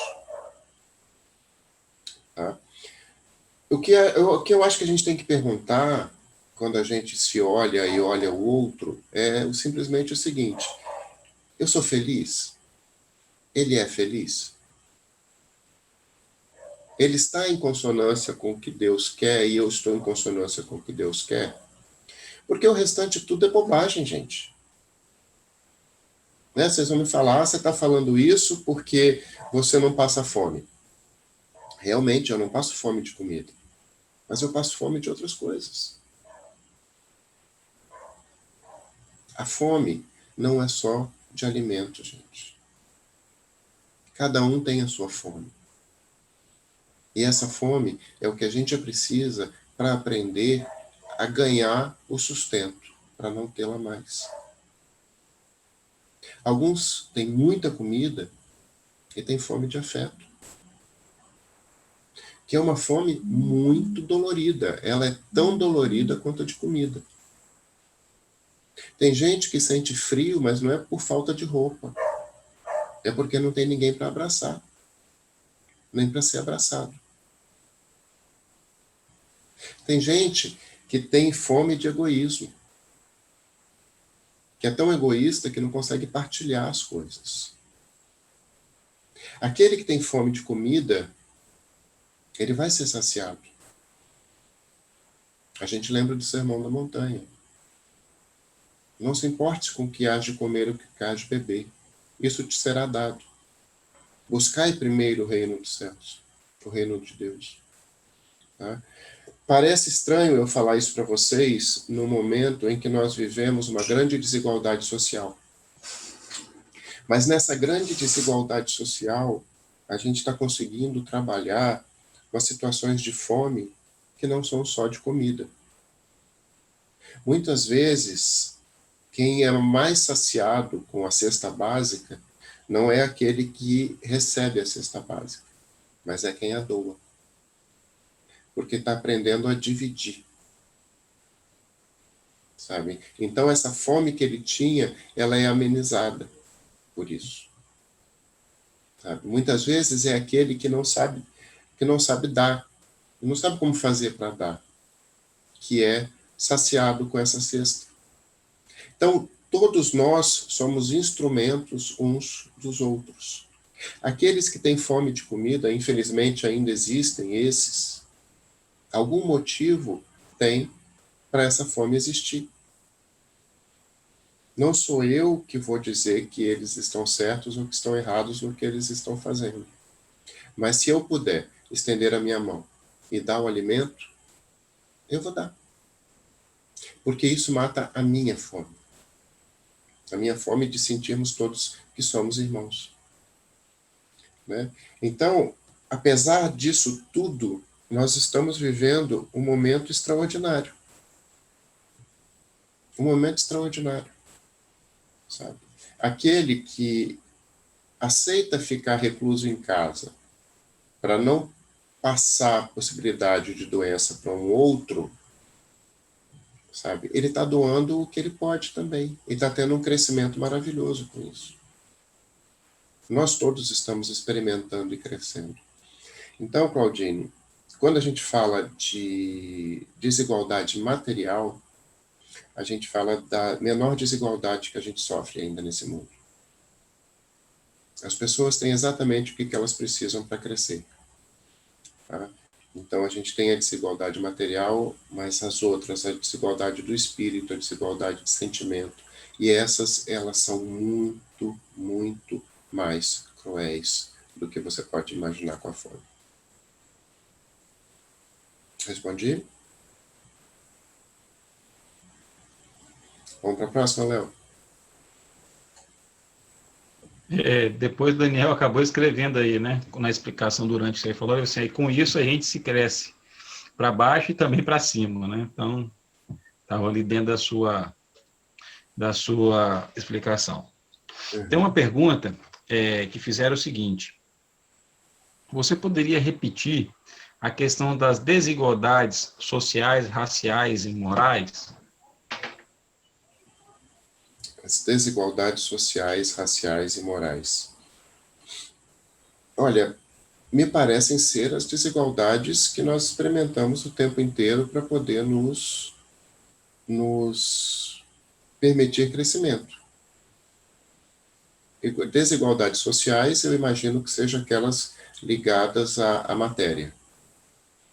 Tá? O que eu acho que a gente tem que perguntar quando a gente se olha e olha o outro é simplesmente o seguinte: eu sou feliz? Ele é feliz? Ele está em consonância com o que Deus quer e eu estou em consonância com o que Deus quer? Porque o restante tudo é bobagem, gente. Né? Vocês vão me falar, você está falando isso porque você não passa fome. Realmente, eu não passo fome de comida. Mas eu passo fome de outras coisas. A fome não é só de alimento, gente. Cada um tem a sua fome. E essa fome é o que a gente precisa para aprender a ganhar o sustento, para não tê-la mais. Alguns têm muita comida e têm fome de afeto, que é uma fome muito dolorida. Ela é tão dolorida quanto a de comida. Tem gente que sente frio, mas não é por falta de roupa. É porque não tem ninguém para abraçar, nem para ser abraçado. Tem gente que tem fome de egoísmo, que é tão egoísta que não consegue partilhar as coisas. Aquele que tem fome de comida, ele vai ser saciado. A gente lembra do Sermão da Montanha. Não se importe com o que hás de comer ou o que hás de beber. Isso te será dado. Buscai primeiro o reino dos céus, o reino de Deus. Tá? Parece estranho eu falar isso para vocês no momento em que nós vivemos uma grande desigualdade social. Mas nessa grande desigualdade social, a gente está conseguindo trabalhar com as situações de fome que não são só de comida. Muitas vezes, quem é mais saciado com a cesta básica não é aquele que recebe a cesta básica, mas é quem a doa. Porque está aprendendo a dividir. Sabe? Então, essa fome que ele tinha, ela é amenizada por isso. Sabe? Muitas vezes é aquele que não sabe dar, não sabe como fazer para dar, que é saciado com essa cesta. Então, todos nós somos instrumentos uns dos outros. Aqueles que têm fome de comida, infelizmente ainda existem esses, algum motivo tem para essa fome existir. Não sou eu que vou dizer que eles estão certos ou que estão errados no que eles estão fazendo. Mas se eu puder estender a minha mão e dar o alimento, eu vou dar. Porque isso mata a minha fome. A minha fome de sentirmos todos que somos irmãos. Né? Então, apesar disso tudo, nós estamos vivendo um momento extraordinário. Um momento extraordinário. Sabe? Aquele que aceita ficar recluso em casa para não passar a possibilidade de doença para um outro, sabe? Ele está doando o que ele pode também. E está tendo um crescimento maravilhoso com isso. Nós todos estamos experimentando e crescendo. Então, Claudine, quando a gente fala de desigualdade material, a gente fala da menor desigualdade que a gente sofre ainda nesse mundo. As pessoas têm exatamente o que elas precisam para crescer. Tá? Então, a gente tem a desigualdade material, mas as outras, a desigualdade do espírito, a desigualdade de sentimento. E essas, elas são muito, muito mais cruéis do que você pode imaginar com a fome. Respondi? Vamos para a próxima, Léo? Depois o Daniel acabou escrevendo aí, né? Na explicação durante que você falou, assim, aí, com isso a gente se cresce para baixo e também para cima, né? Então, estava ali dentro da sua explicação. Uhum. Tem uma pergunta que fizeram o seguinte: você poderia repetir a questão das desigualdades sociais, raciais e morais? As desigualdades sociais, raciais e morais. Olha, me parecem ser as desigualdades que nós experimentamos o tempo inteiro para poder nos permitir crescimento. E desigualdades sociais, eu imagino que sejam aquelas ligadas à matéria,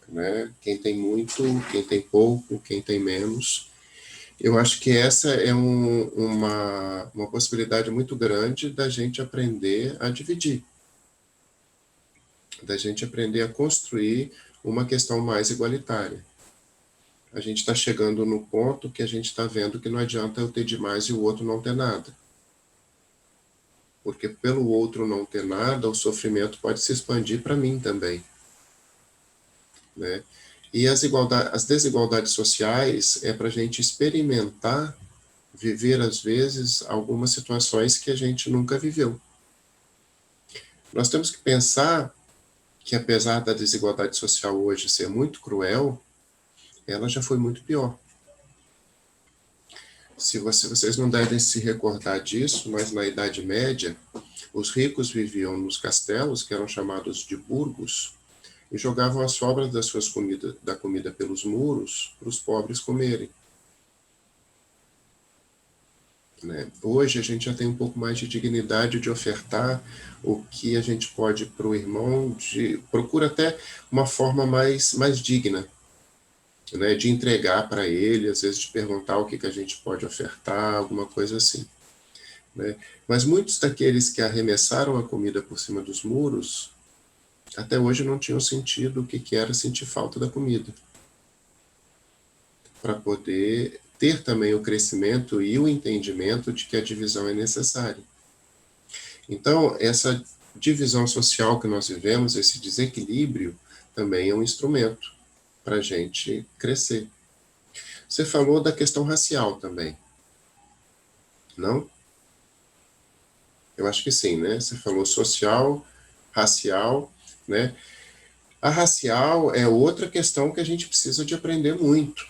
né? Quem tem muito, quem tem pouco, quem tem menos. Eu acho que essa é uma possibilidade muito grande da gente aprender a dividir, da gente aprender a construir uma questão mais igualitária. A gente está chegando no ponto que a gente está vendo que não adianta eu ter demais e o outro não ter nada. Porque pelo outro não ter nada, o sofrimento pode se expandir para mim também, né? E as desigualdades sociais é para a gente experimentar, viver às vezes algumas situações que a gente nunca viveu. Nós temos que pensar que apesar da desigualdade social hoje ser muito cruel, ela já foi muito pior. Se vocês não devem se recordar disso, mas na Idade Média, os ricos viviam nos castelos, que eram chamados de burgos, e jogavam as sobras da comida pelos muros para os pobres comerem. Né? Hoje a gente já tem um pouco mais de dignidade de ofertar o que a gente pode para o irmão, procura até uma forma mais digna, né, de entregar para ele, às vezes de perguntar o que a gente pode ofertar, alguma coisa assim. Né? Mas muitos daqueles que arremessaram a comida por cima dos muros, até hoje não tinham sentido o que era sentir falta da comida. Para poder ter também o crescimento e o entendimento de que a divisão é necessária. Então, essa divisão social que nós vivemos, esse desequilíbrio, também é um instrumento para a gente crescer. Você falou da questão racial também, não? Eu acho que sim, né? Você falou social, racial, né? A racial é outra questão que a gente precisa de aprender muito.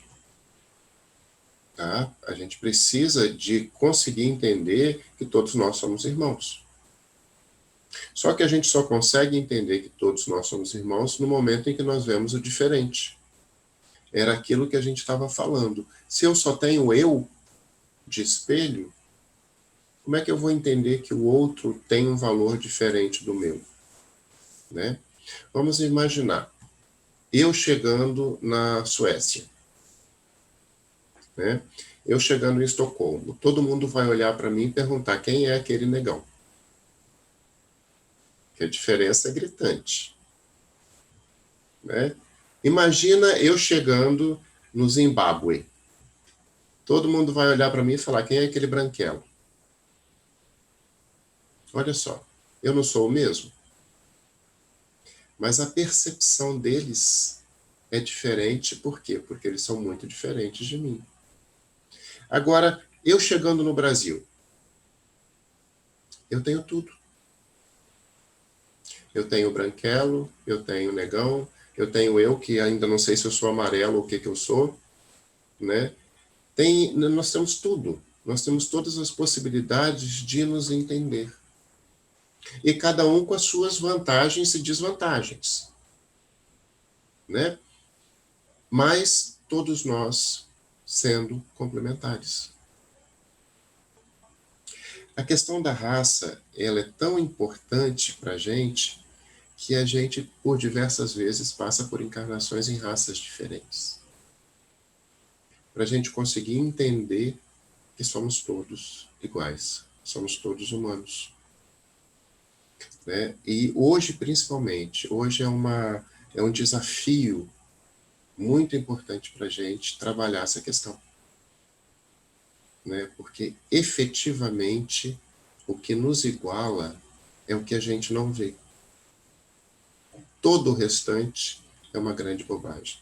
Tá? A gente precisa de conseguir entender que todos nós somos irmãos. Só que a gente só consegue entender que todos nós somos irmãos no momento em que nós vemos o diferente. Era aquilo que a gente estava falando. Se eu só tenho eu de espelho, como é que eu vou entender que o outro tem um valor diferente do meu? Né? Vamos imaginar, eu chegando na Suécia, né? Eu chegando em Estocolmo, todo mundo vai olhar para mim e perguntar quem é aquele negão. Que a diferença é gritante. Né? Imagina eu chegando no Zimbábue. Todo mundo vai olhar para mim e falar quem é aquele branquelo. Olha só, eu não sou o mesmo. Mas a percepção deles é diferente, por quê? Porque eles são muito diferentes de mim. Agora, eu chegando no Brasil, eu tenho tudo. Eu tenho branquelo, eu tenho negão, eu tenho eu, que ainda não sei se eu sou amarelo ou o que eu sou, né? Nós temos tudo. Nós temos todas as possibilidades de nos entender. E cada um com as suas vantagens e desvantagens. Né? Mas todos nós sendo complementares. A questão da raça, ela é tão importante para a gente que a gente, por diversas vezes, passa por encarnações em raças diferentes. Para a gente conseguir entender que somos todos iguais, somos todos humanos. Né? E hoje, principalmente, hoje é um desafio muito importante para a gente trabalhar essa questão. Né? Porque, efetivamente, o que nos iguala é o que a gente não vê. Todo o restante é uma grande bobagem.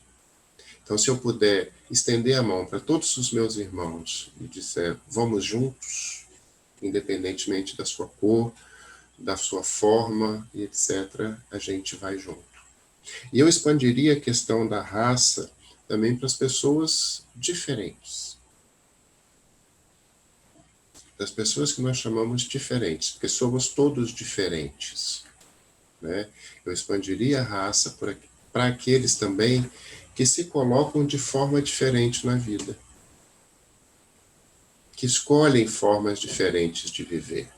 Então, se eu puder estender a mão para todos os meus irmãos e dizer, vamos juntos, independentemente da sua cor, da sua forma, etc., a gente vai junto. E eu expandiria a questão da raça também para as pessoas diferentes. Das pessoas que nós chamamos diferentes, porque somos todos diferentes. né? Eu expandiria a raça para aqueles também que se colocam de forma diferente na vida, que escolhem formas diferentes de viver,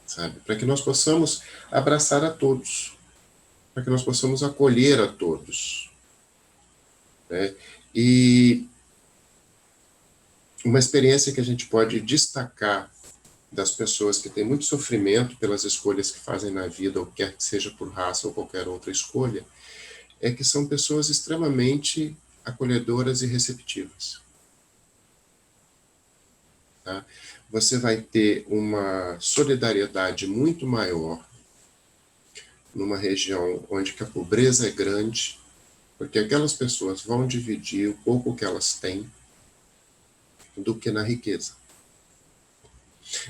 sabe? Para que nós possamos abraçar a todos, para que nós possamos acolher a todos, né? E uma experiência que a gente pode destacar das pessoas que têm muito sofrimento pelas escolhas que fazem na vida, ou quer que seja por raça ou qualquer outra escolha, é que são pessoas extremamente acolhedoras e receptivas. Tá? Você vai ter uma solidariedade muito maior numa região onde que a pobreza é grande, porque aquelas pessoas vão dividir o pouco que elas têm do que na riqueza.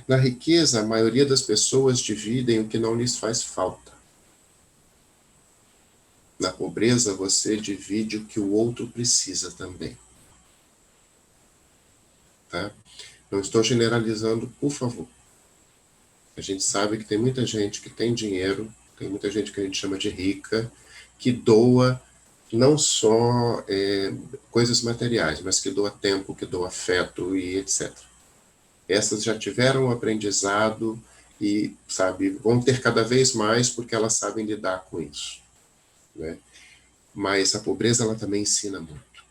Na riqueza, a maioria das pessoas dividem o que não lhes faz falta. Na pobreza, você divide o que o outro precisa também. Tá? Não estou generalizando, por favor. A gente sabe que tem muita gente que tem dinheiro, tem muita gente que a gente chama de rica, que doa não só coisas materiais, mas que doa tempo, que doa afeto e etc. Essas já tiveram um aprendizado e, sabe, vão ter cada vez mais porque elas sabem lidar com isso, né? Mas a pobreza, ela também ensina muito,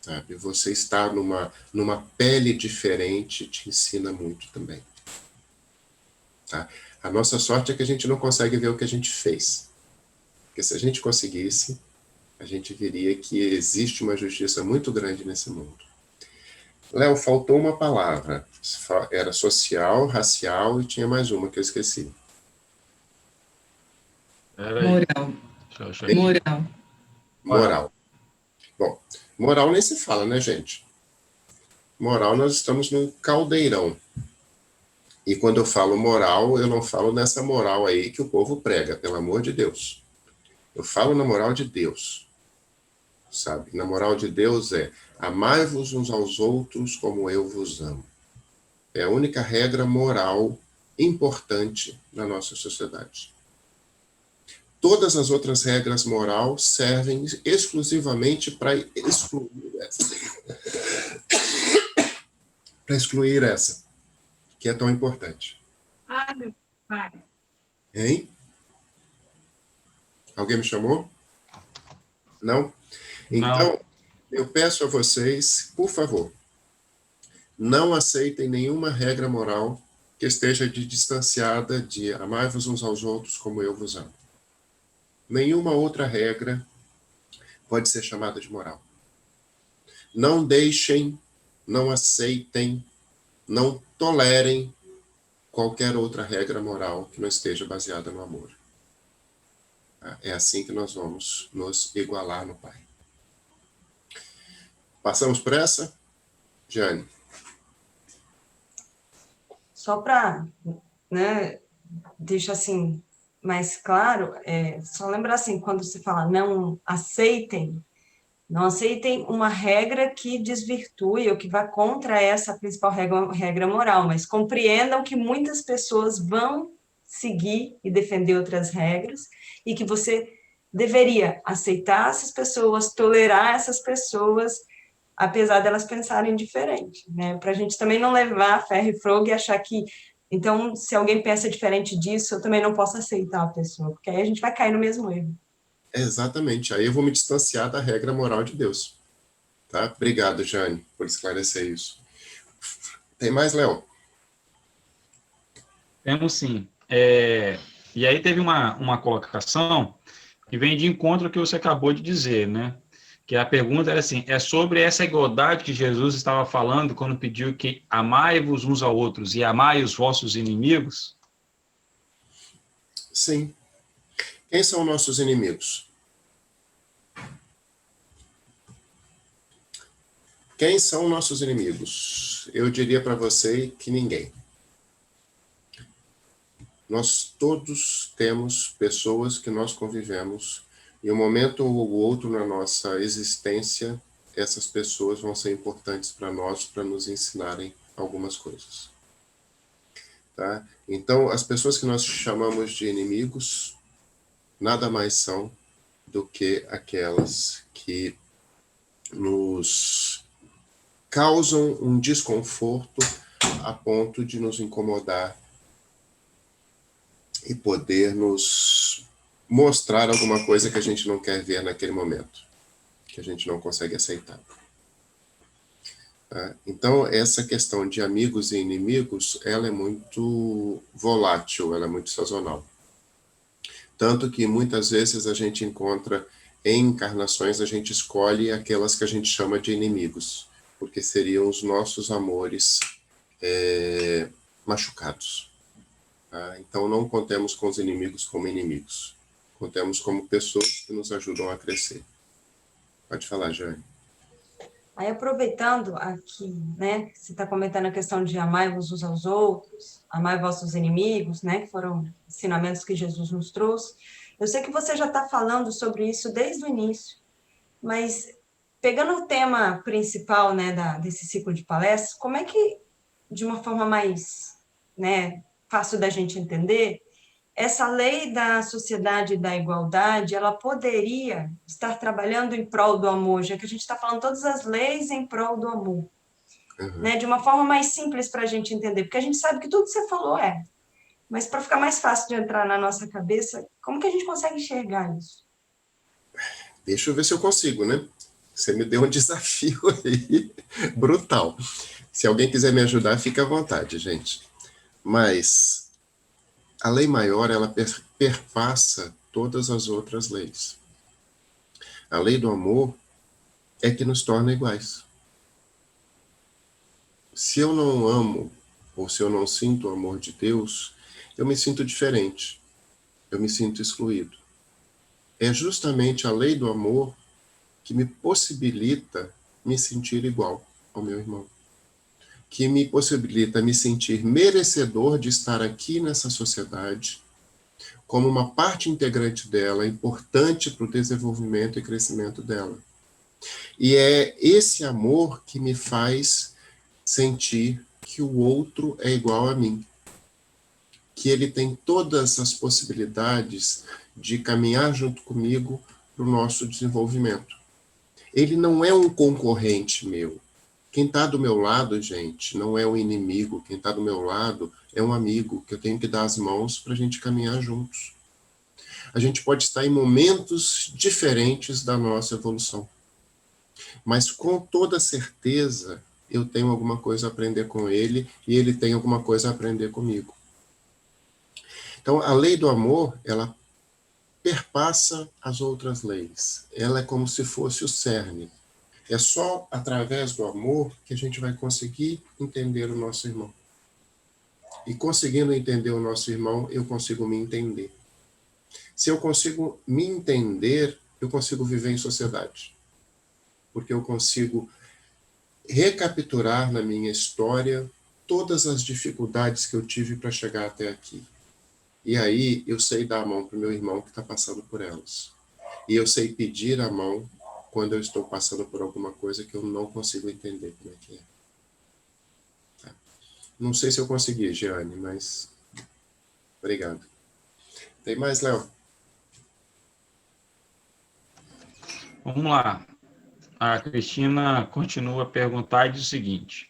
sabe? Você estar numa pele diferente te ensina muito também, tá? A nossa sorte é que a gente não consegue ver o que a gente fez, porque se a gente conseguisse, a gente veria que existe uma justiça muito grande nesse mundo. Léo, faltou uma palavra. Era social, racial e tinha mais uma que eu esqueci. Moral. Moral. Moral. Bom, moral nem se fala, né, gente? Moral, nós estamos num caldeirão. E quando eu falo moral, eu não falo nessa moral aí que o povo prega, pelo amor de Deus. Eu falo na moral de Deus, sabe? Na moral de Deus é: amai-vos uns aos outros como eu vos amo. É a única regra moral importante na nossa sociedade. Todas as outras regras morais servem exclusivamente para excluir essa. Para excluir essa, que é tão importante. Ah, meu pai. Hein? Alguém me chamou? Não? Então, eu peço a vocês, por favor, não aceitem nenhuma regra moral que esteja distanciada de amai-vos uns aos outros como eu vos amo. Nenhuma outra regra pode ser chamada de moral. Não deixem, não aceitem, não tolerem qualquer outra regra moral que não esteja baseada no amor. É assim que nós vamos nos igualar no Pai. Passamos por essa? Jane? Só para, né, deixar assim mais claro, só lembrar assim, quando se fala não aceitem uma regra que desvirtue ou que vá contra essa principal regra moral, mas compreendam que muitas pessoas vão seguir e defender outras regras e que você deveria aceitar essas pessoas, tolerar essas pessoas, apesar delas pensarem diferente, né? Para a gente também não levar ferro e fogo e achar que, então, se alguém pensa diferente disso, eu também não posso aceitar a pessoa, porque aí a gente vai cair no mesmo erro. Exatamente. Aí eu vou me distanciar da regra moral de Deus. Tá? Obrigado, Jane, por esclarecer isso. Tem mais, Léo? Temos sim. E aí teve uma colocação que vem de encontro ao que você acabou de dizer, né? Que a pergunta era assim, é sobre essa igualdade que Jesus estava falando quando pediu que amai-vos uns aos outros e amai os vossos inimigos? Sim. Quem são nossos inimigos? Quem são nossos inimigos? Eu diria para você que ninguém. Nós todos temos pessoas que nós convivemos e um momento ou outro na nossa existência, essas pessoas vão ser importantes para nós, para nos ensinarem algumas coisas. Tá? Então, as pessoas que nós chamamos de inimigos nada mais são do que aquelas que nos causam um desconforto a ponto de nos incomodar e poder nos mostrar alguma coisa que a gente não quer ver naquele momento, que a gente não consegue aceitar. Tá? Então, essa questão de amigos e inimigos, ela é muito volátil, ela é muito sazonal. Tanto que muitas vezes a gente encontra em encarnações, a gente escolhe aquelas que a gente chama de inimigos, porque seriam os nossos amores machucados. Tá? Então, não contemos com os inimigos como inimigos. Contemos como pessoas que nos ajudam a crescer. Pode falar, Jane. Aí, aproveitando aqui, né, que você está comentando a questão de amai-vos uns aos outros, amai vossos inimigos, né, que foram ensinamentos que Jesus nos trouxe. Eu sei que você já está falando sobre isso desde o início, mas pegando o tema principal, né, desse ciclo de palestras, como é que, de uma forma mais, né, fácil da gente entender, essa lei da sociedade da igualdade, ela poderia estar trabalhando em prol do amor, já que a gente está falando todas as leis em prol do amor, né? De uma forma mais simples para a gente entender, porque a gente sabe que tudo que você falou mas para ficar mais fácil de entrar na nossa cabeça, como que a gente consegue enxergar isso? Deixa eu ver se eu consigo, né? Você me deu um desafio aí, brutal. Se alguém quiser me ajudar, fica à vontade, gente. Mas a lei maior, ela perpassa todas as outras leis. A lei do amor é que nos torna iguais. Se eu não amo, ou se eu não sinto o amor de Deus, eu me sinto diferente. Eu me sinto excluído. É justamente a lei do amor que me possibilita me sentir igual ao meu irmão. Que me possibilita me sentir merecedor de estar aqui nessa sociedade, como uma parte integrante dela, importante para o desenvolvimento e crescimento dela. E é esse amor que me faz sentir que o outro é igual a mim, que ele tem todas as possibilidades de caminhar junto comigo para o nosso desenvolvimento. Ele não é um concorrente meu. Quem está do meu lado, gente, não é um inimigo. Quem está do meu lado é um amigo, que eu tenho que dar as mãos para a gente caminhar juntos. A gente pode estar em momentos diferentes da nossa evolução. Mas com toda certeza, eu tenho alguma coisa a aprender com ele e ele tem alguma coisa a aprender comigo. Então, a lei do amor, ela perpassa as outras leis. Ela é como se fosse o cerne. É só através do amor que a gente vai conseguir entender o nosso irmão. E conseguindo entender o nosso irmão, eu consigo me entender. Se eu consigo me entender, eu consigo viver em sociedade. Porque eu consigo recapitular na minha história todas as dificuldades que eu tive para chegar até aqui. E aí eu sei dar a mão para o meu irmão que está passando por elas. E eu sei pedir a mão quando eu estou passando por alguma coisa que eu não consigo entender como é que é. Tá. Não sei se eu consegui, Jeane, mas obrigado. Tem mais, Léo? Vamos lá. A Cristina continua a perguntar e diz o seguinte: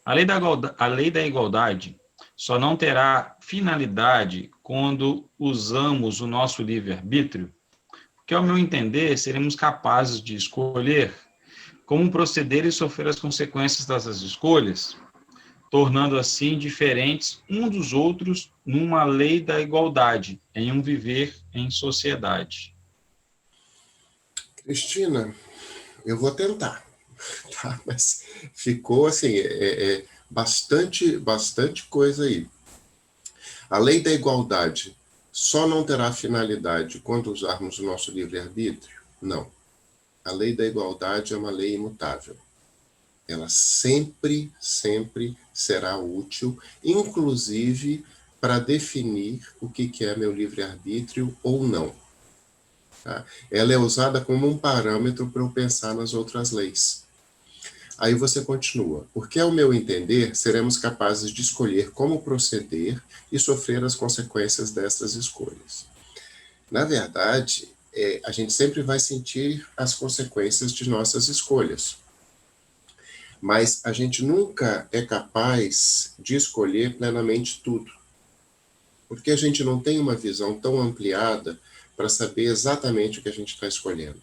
a lei da igualdade só não terá finalidade quando usamos o nosso livre-arbítrio? Porque, ao meu entender, seremos capazes de escolher como proceder e sofrer as consequências dessas escolhas, tornando assim diferentes uns dos outros numa lei da igualdade, em um viver em sociedade. Cristina, eu vou tentar, tá? Mas ficou assim, bastante coisa aí. A lei da igualdade só não terá finalidade quando usarmos o nosso livre-arbítrio? Não. A lei da igualdade é uma lei imutável. Ela sempre será útil, inclusive para definir o que é meu livre-arbítrio ou não. Tá? Ela é usada como um parâmetro para eu pensar nas outras leis. Aí você continua. Porque, ao meu entender, seremos capazes de escolher como proceder e sofrer as consequências dessas escolhas. Na verdade, a gente sempre vai sentir as consequências de nossas escolhas. Mas a gente nunca é capaz de escolher plenamente tudo. Porque a gente não tem uma visão tão ampliada para saber exatamente o que a gente está escolhendo.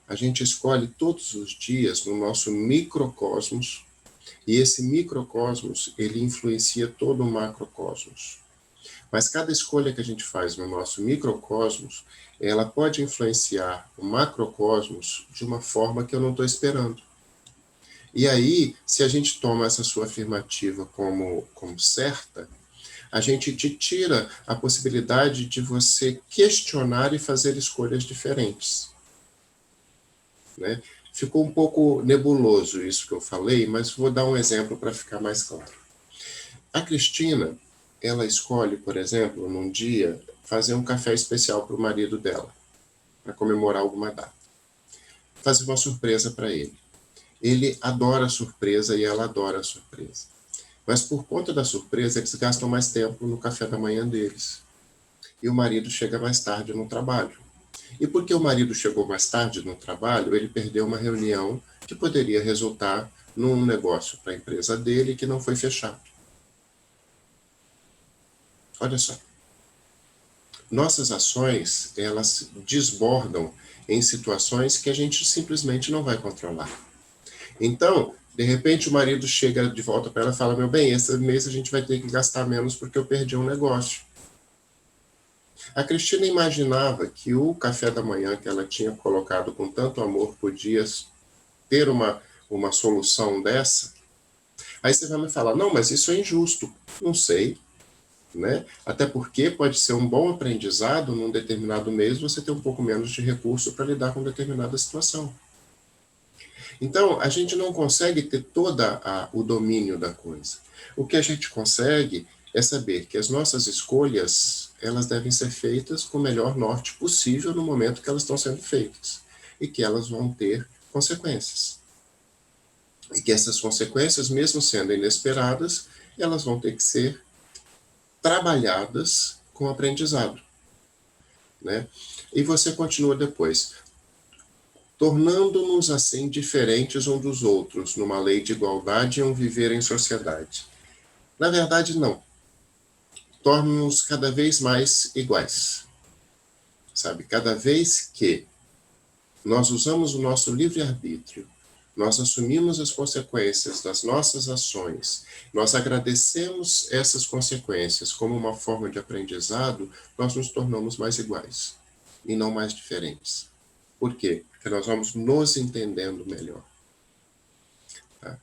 A gente escolhe todos os dias no nosso microcosmos, e esse microcosmos, ele influencia todo o macrocosmos. Mas cada escolha que a gente faz no nosso microcosmos, ela pode influenciar o macrocosmos de uma forma que eu não estou esperando. E aí, se a gente toma essa sua afirmativa como certa, a gente te tira a possibilidade de você questionar e fazer escolhas diferentes. Né? Ficou um pouco nebuloso isso que eu falei, mas vou dar um exemplo para ficar mais claro. A Cristina, ela escolhe, por exemplo, num dia, fazer um café especial para o marido dela, para comemorar alguma data. Fazer uma surpresa para ele. Ele adora a surpresa e ela adora a surpresa. Mas por conta da surpresa, eles gastam mais tempo no café da manhã deles. E o marido chega mais tarde no trabalho. E porque o marido chegou mais tarde no trabalho, ele perdeu uma reunião que poderia resultar num negócio para a empresa dele que não foi fechado. Olha só. Nossas ações, elas desbordam em situações que a gente simplesmente não vai controlar. Então, de repente o marido chega de volta para ela e fala, meu bem, esse mês a gente vai ter que gastar menos porque eu perdi um negócio. A Cristina imaginava que o café da manhã que ela tinha colocado com tanto amor podia ter uma solução dessa. Aí você vai me falar, não, mas isso é injusto. Não sei, né? Até porque pode ser um bom aprendizado num determinado mês você ter um pouco menos de recurso para lidar com determinada situação. Então, a gente não consegue ter todo o domínio da coisa. O que a gente consegue é saber que as nossas escolhas, elas devem ser feitas com o melhor norte possível no momento que elas estão sendo feitas. E que elas vão ter consequências. E que essas consequências, mesmo sendo inesperadas, elas vão ter que ser trabalhadas com aprendizado. Né? E você continua depois. Tornando-nos assim diferentes um dos outros, numa lei de igualdade e um viver em sociedade. Na verdade, não. Torna-nos cada vez mais iguais. Sabe? Cada vez que nós usamos o nosso livre-arbítrio, nós assumimos as consequências das nossas ações, nós agradecemos essas consequências como uma forma de aprendizado, nós nos tornamos mais iguais e não mais diferentes. Por quê? Porque nós vamos nos entendendo melhor. Tá?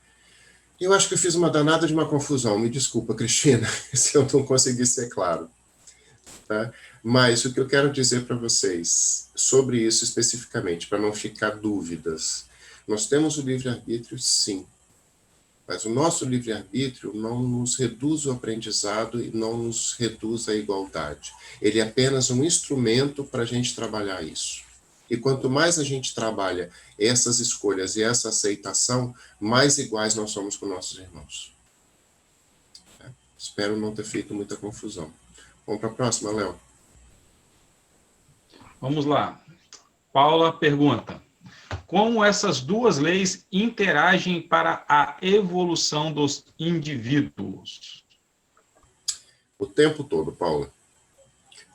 Eu acho que eu fiz uma danada de uma confusão. Me desculpa, Cristina, se eu não consegui ser claro. Tá? Mas o que eu quero dizer para vocês sobre isso especificamente, para não ficar dúvidas. Nós temos o livre-arbítrio, sim. Mas o nosso livre-arbítrio não nos reduz o aprendizado e não nos reduz a igualdade. Ele é apenas um instrumento para a gente trabalhar isso. E quanto mais a gente trabalha essas escolhas e essa aceitação, mais iguais nós somos com nossos irmãos. Espero não ter feito muita confusão. Vamos para a próxima, Léo? Vamos lá. Paula pergunta: como essas duas leis interagem para a evolução dos indivíduos? O tempo todo, Paula.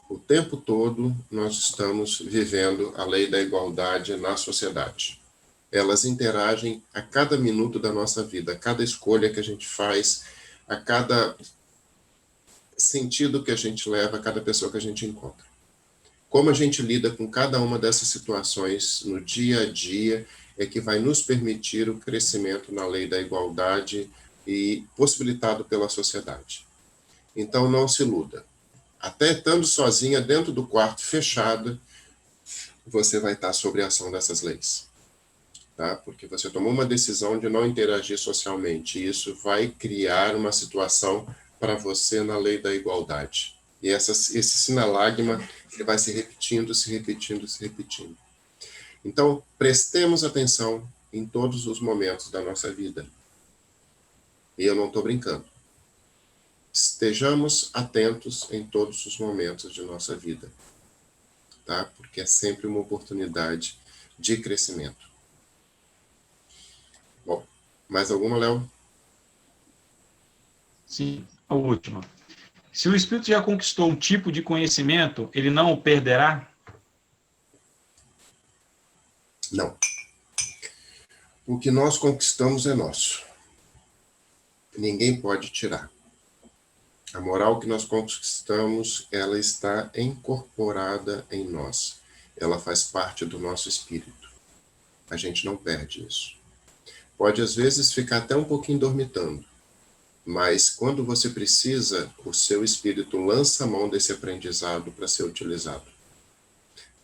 O tempo todo nós estamos vivendo a lei da igualdade na sociedade. Elas interagem a cada minuto da nossa vida, a cada escolha que a gente faz, a cada sentido que a gente leva, a cada pessoa que a gente encontra. Como a gente lida com cada uma dessas situações no dia a dia é que vai nos permitir o crescimento na lei da igualdade e possibilitado pela sociedade. Então não se iluda. Até estando sozinha dentro do quarto fechada, você vai estar sob a ação dessas leis. Tá? Porque você tomou uma decisão de não interagir socialmente. E isso vai criar uma situação para você na lei da igualdade. E esse sinalagma ele vai se repetindo, se repetindo, se repetindo. Então, prestemos atenção em todos os momentos da nossa vida. E eu não estou brincando. Estejamos atentos em todos os momentos de nossa vida, tá? Porque é sempre uma oportunidade de crescimento. Bom, mais alguma, Léo? Sim, a última. Se o espírito já conquistou um tipo de conhecimento, ele não o perderá? Não. O que nós conquistamos é nosso. Ninguém pode tirar. A moral que nós conquistamos, ela está incorporada em nós. Ela faz parte do nosso espírito. A gente não perde isso. Pode, às vezes, ficar até um pouquinho dormitando. Mas, quando você precisa, o seu espírito lança a mão desse aprendizado para ser utilizado.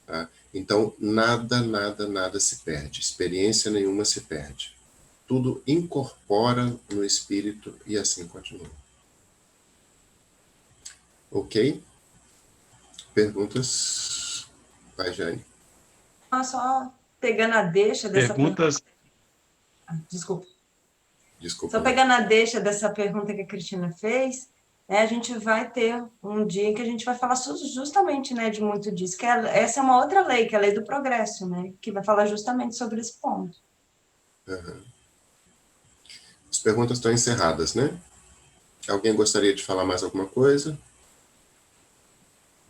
Tá? Então, nada se perde. Experiência nenhuma se perde. Tudo incorpora no espírito e assim continua. Ok? Perguntas? Vai, Jane. Só pegando a deixa dessa Perguntas? Desculpa. Desculpa. Só pegando a deixa dessa pergunta que a Cristina fez, a gente vai ter um dia que a gente vai falar justamente, né, de muito disso, que essa é uma outra lei, que é a lei do progresso, né, que vai falar justamente sobre esse ponto. Uhum. As perguntas estão encerradas, né? Alguém gostaria de falar mais alguma coisa?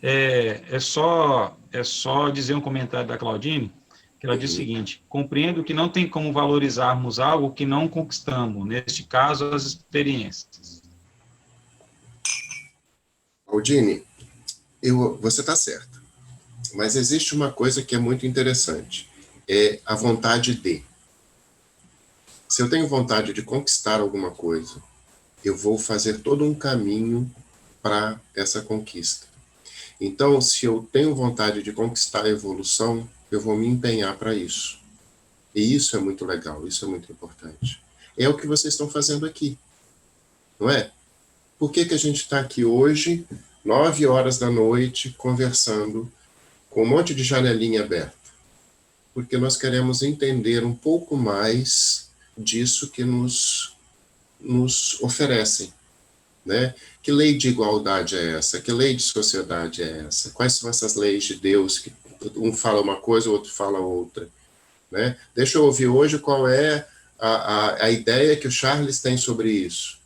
É só dizer um comentário da Claudine, que ela diz o seguinte: compreendo que não tem como valorizarmos algo que não conquistamos, neste caso, as experiências. Claudine, você está certa, mas existe uma coisa que é muito interessante, é a vontade de. Se eu tenho vontade de conquistar alguma coisa, eu vou fazer todo um caminho para essa conquista. Então, se eu tenho vontade de conquistar a evolução, eu vou me empenhar para isso. E isso é muito legal, isso é muito importante. É o que vocês estão fazendo aqui, não é? Por que a gente está aqui hoje, 9 horas da noite, conversando, com um monte de janelinha aberta? Porque nós queremos entender um pouco mais disso que nos oferecem, né? Que lei de igualdade é essa? Que lei de sociedade é essa? Quais são essas leis de Deus que um fala uma coisa, o outro fala outra, né? Deixa eu ouvir hoje qual é a ideia que o Charles tem sobre isso,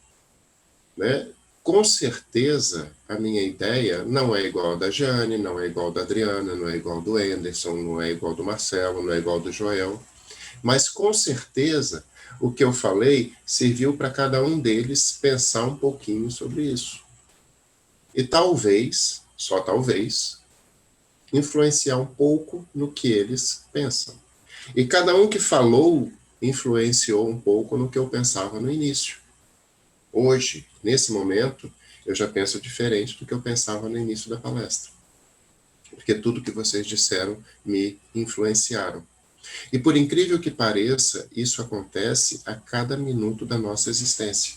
né? Com certeza, a minha ideia não é igual a da Jane, não é igual da Adriana, não é igual do Anderson, não é igual do Marcelo, não é igual do Joel, mas com certeza o que eu falei serviu para cada um deles pensar um pouquinho sobre isso. E talvez, só talvez, influenciar um pouco no que eles pensam. E cada um que falou influenciou um pouco no que eu pensava no início. Hoje, nesse momento, eu já penso diferente do que eu pensava no início da palestra. Porque tudo que vocês disseram me influenciaram. E por incrível que pareça, isso acontece a cada minuto da nossa existência.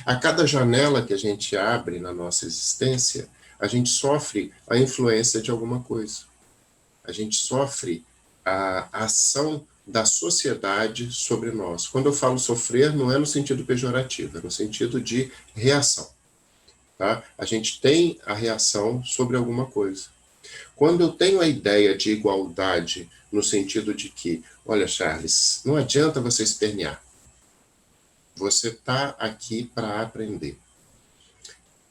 A cada janela que a gente abre na nossa existência, a gente sofre a influência de alguma coisa. A gente sofre a ação da sociedade sobre nós. Quando eu falo sofrer, não é no sentido pejorativo, é no sentido de reação. Tá? A gente tem a reação sobre alguma coisa. Quando eu tenho a ideia de igualdade, no sentido de que, olha, Charles, não adianta você espernear. Você está aqui para aprender.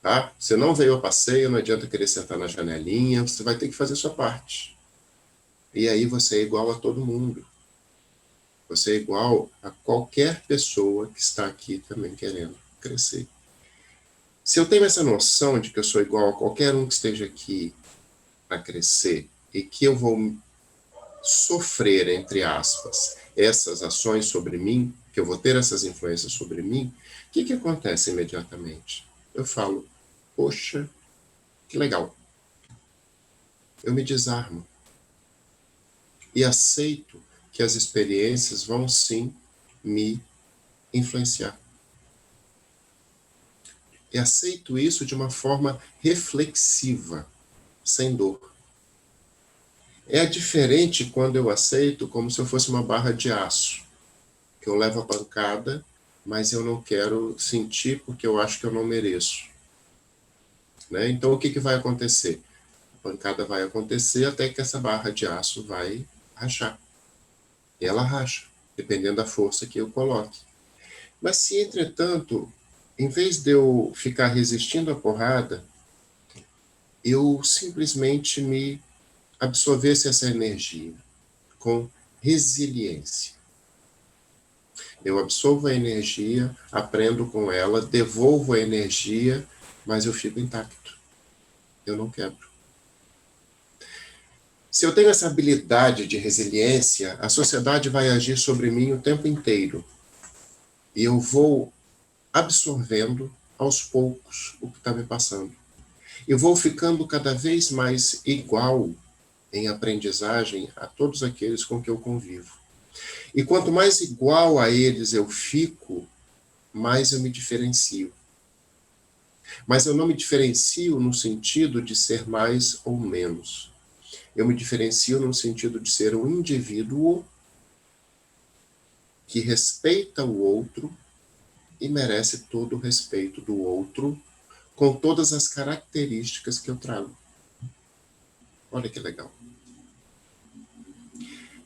Tá? Você não veio a passeio, não adianta querer sentar na janelinha, você vai ter que fazer sua parte. E aí você é igual a todo mundo. Você é igual a qualquer pessoa que está aqui também querendo crescer. Se eu tenho essa noção de que eu sou igual a qualquer um que esteja aqui para crescer e que eu vou sofrer, entre aspas, essas ações sobre mim, que eu vou ter essas influências sobre mim, o que acontece imediatamente? Eu falo, poxa, que legal. Eu me desarmo. E aceito que as experiências vão sim me influenciar. E aceito isso de uma forma reflexiva, sem dor. É diferente quando eu aceito como se eu fosse uma barra de aço. Eu levo a pancada, mas eu não quero sentir porque eu acho que eu não mereço. Né? Então, o que vai acontecer? A pancada vai acontecer até que essa barra de aço vai rachar. E ela racha, dependendo da força que eu coloque. Mas se, entretanto, em vez de eu ficar resistindo à porrada, eu simplesmente me absorvesse essa energia com resiliência. Eu absorvo a energia, aprendo com ela, devolvo a energia, mas eu fico intacto. Eu não quebro. Se eu tenho essa habilidade de resiliência, a sociedade vai agir sobre mim o tempo inteiro. E eu vou absorvendo aos poucos o que está me passando. Eu vou ficando cada vez mais igual em aprendizagem a todos aqueles com que eu convivo. E quanto mais igual a eles eu fico, mais eu me diferencio. Mas eu não me diferencio no sentido de ser mais ou menos. Eu me diferencio no sentido de ser um indivíduo que respeita o outro e merece todo o respeito do outro, com todas as características que eu trago. Olha que legal.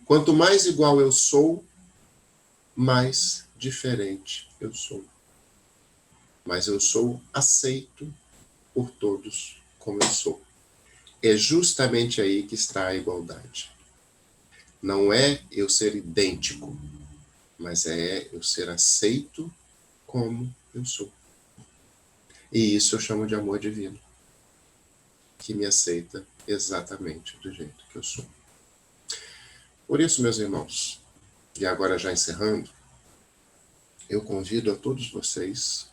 Quanto mais igual eu sou, mais diferente eu sou. Mas eu sou aceito por todos como eu sou. É justamente aí que está a igualdade. Não é eu ser idêntico, mas é eu ser aceito como eu sou. E isso eu chamo de amor divino, que me aceita exatamente do jeito que eu sou. Por isso, meus irmãos, e agora já encerrando, eu convido a todos vocês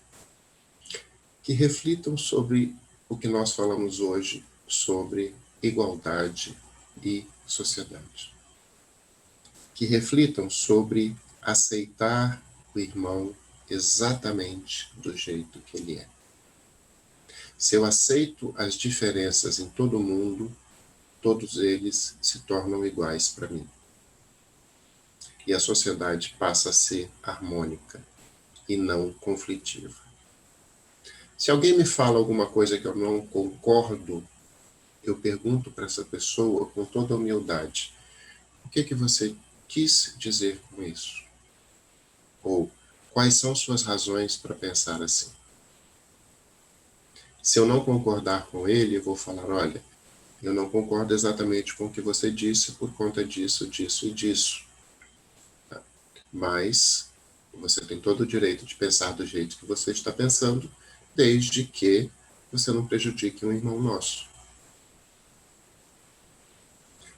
que reflitam sobre o que nós falamos hoje sobre igualdade e sociedade. Que reflitam sobre aceitar o irmão exatamente do jeito que ele é. Se eu aceito as diferenças em todo mundo, todos eles se tornam iguais para mim. E a sociedade passa a ser harmônica e não conflitiva. Se alguém me fala alguma coisa que eu não concordo, eu pergunto para essa pessoa com toda humildade: o que você quis dizer com isso? Ou quais são suas razões para pensar assim? Se eu não concordar com ele, eu vou falar: olha, eu não concordo exatamente com o que você disse por conta disso, disso e disso. Mas você tem todo o direito de pensar do jeito que você está pensando, desde que você não prejudique um irmão nosso.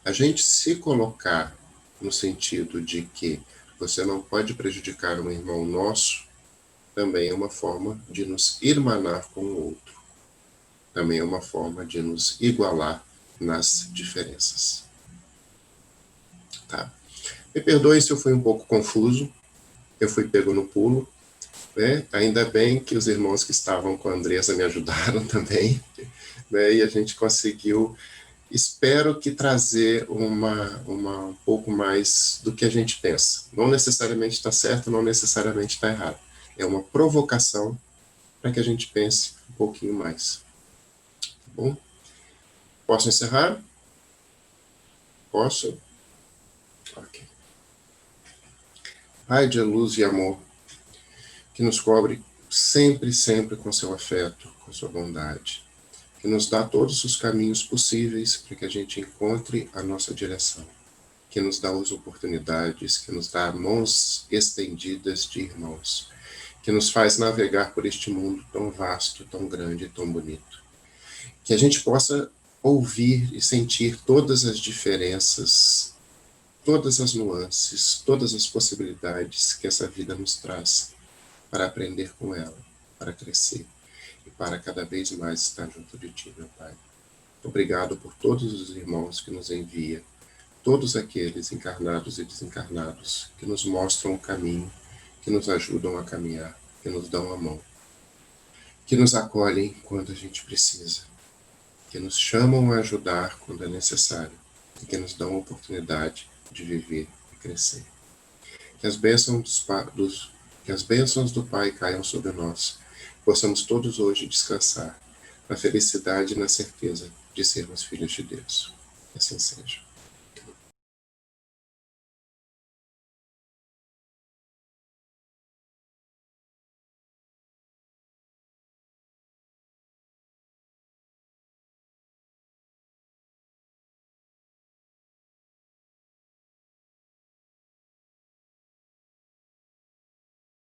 A gente se colocar no sentido de que você não pode prejudicar um irmão nosso, também é uma forma de nos irmanar com o outro. Também é uma forma de nos igualar nas diferenças. Tá? Me perdoe se eu fui um pouco confuso, eu fui pego no pulo, né? Ainda bem que os irmãos que estavam com a Andressa me ajudaram também, né? E a gente conseguiu, espero que trazer um pouco mais do que a gente pensa. Não necessariamente está certo, não necessariamente está errado. É uma provocação para que a gente pense um pouquinho mais. Tá bom? Posso encerrar? Posso? Ok. Pai de luz e amor, que nos cobre sempre, sempre com seu afeto, com sua bondade, que nos dá todos os caminhos possíveis para que a gente encontre a nossa direção, que nos dá as oportunidades, que nos dá mãos estendidas de irmãos, que nos faz navegar por este mundo tão vasto, tão grande e tão bonito. Que a gente possa ouvir e sentir todas as diferenças, todas as nuances, todas as possibilidades que essa vida nos traz, para aprender com ela, para crescer e para cada vez mais estar junto de Ti, meu Pai. Obrigado por todos os irmãos que nos envia, todos aqueles encarnados e desencarnados que nos mostram o caminho, que nos ajudam a caminhar, que nos dão a mão, que nos acolhem quando a gente precisa, que nos chamam a ajudar quando é necessário e que nos dão a oportunidade de viver e crescer. Que as bênçãos do Pai caiam sobre nós. Possamos todos hoje descansar na felicidade e na certeza de sermos filhos de Deus. Que assim seja.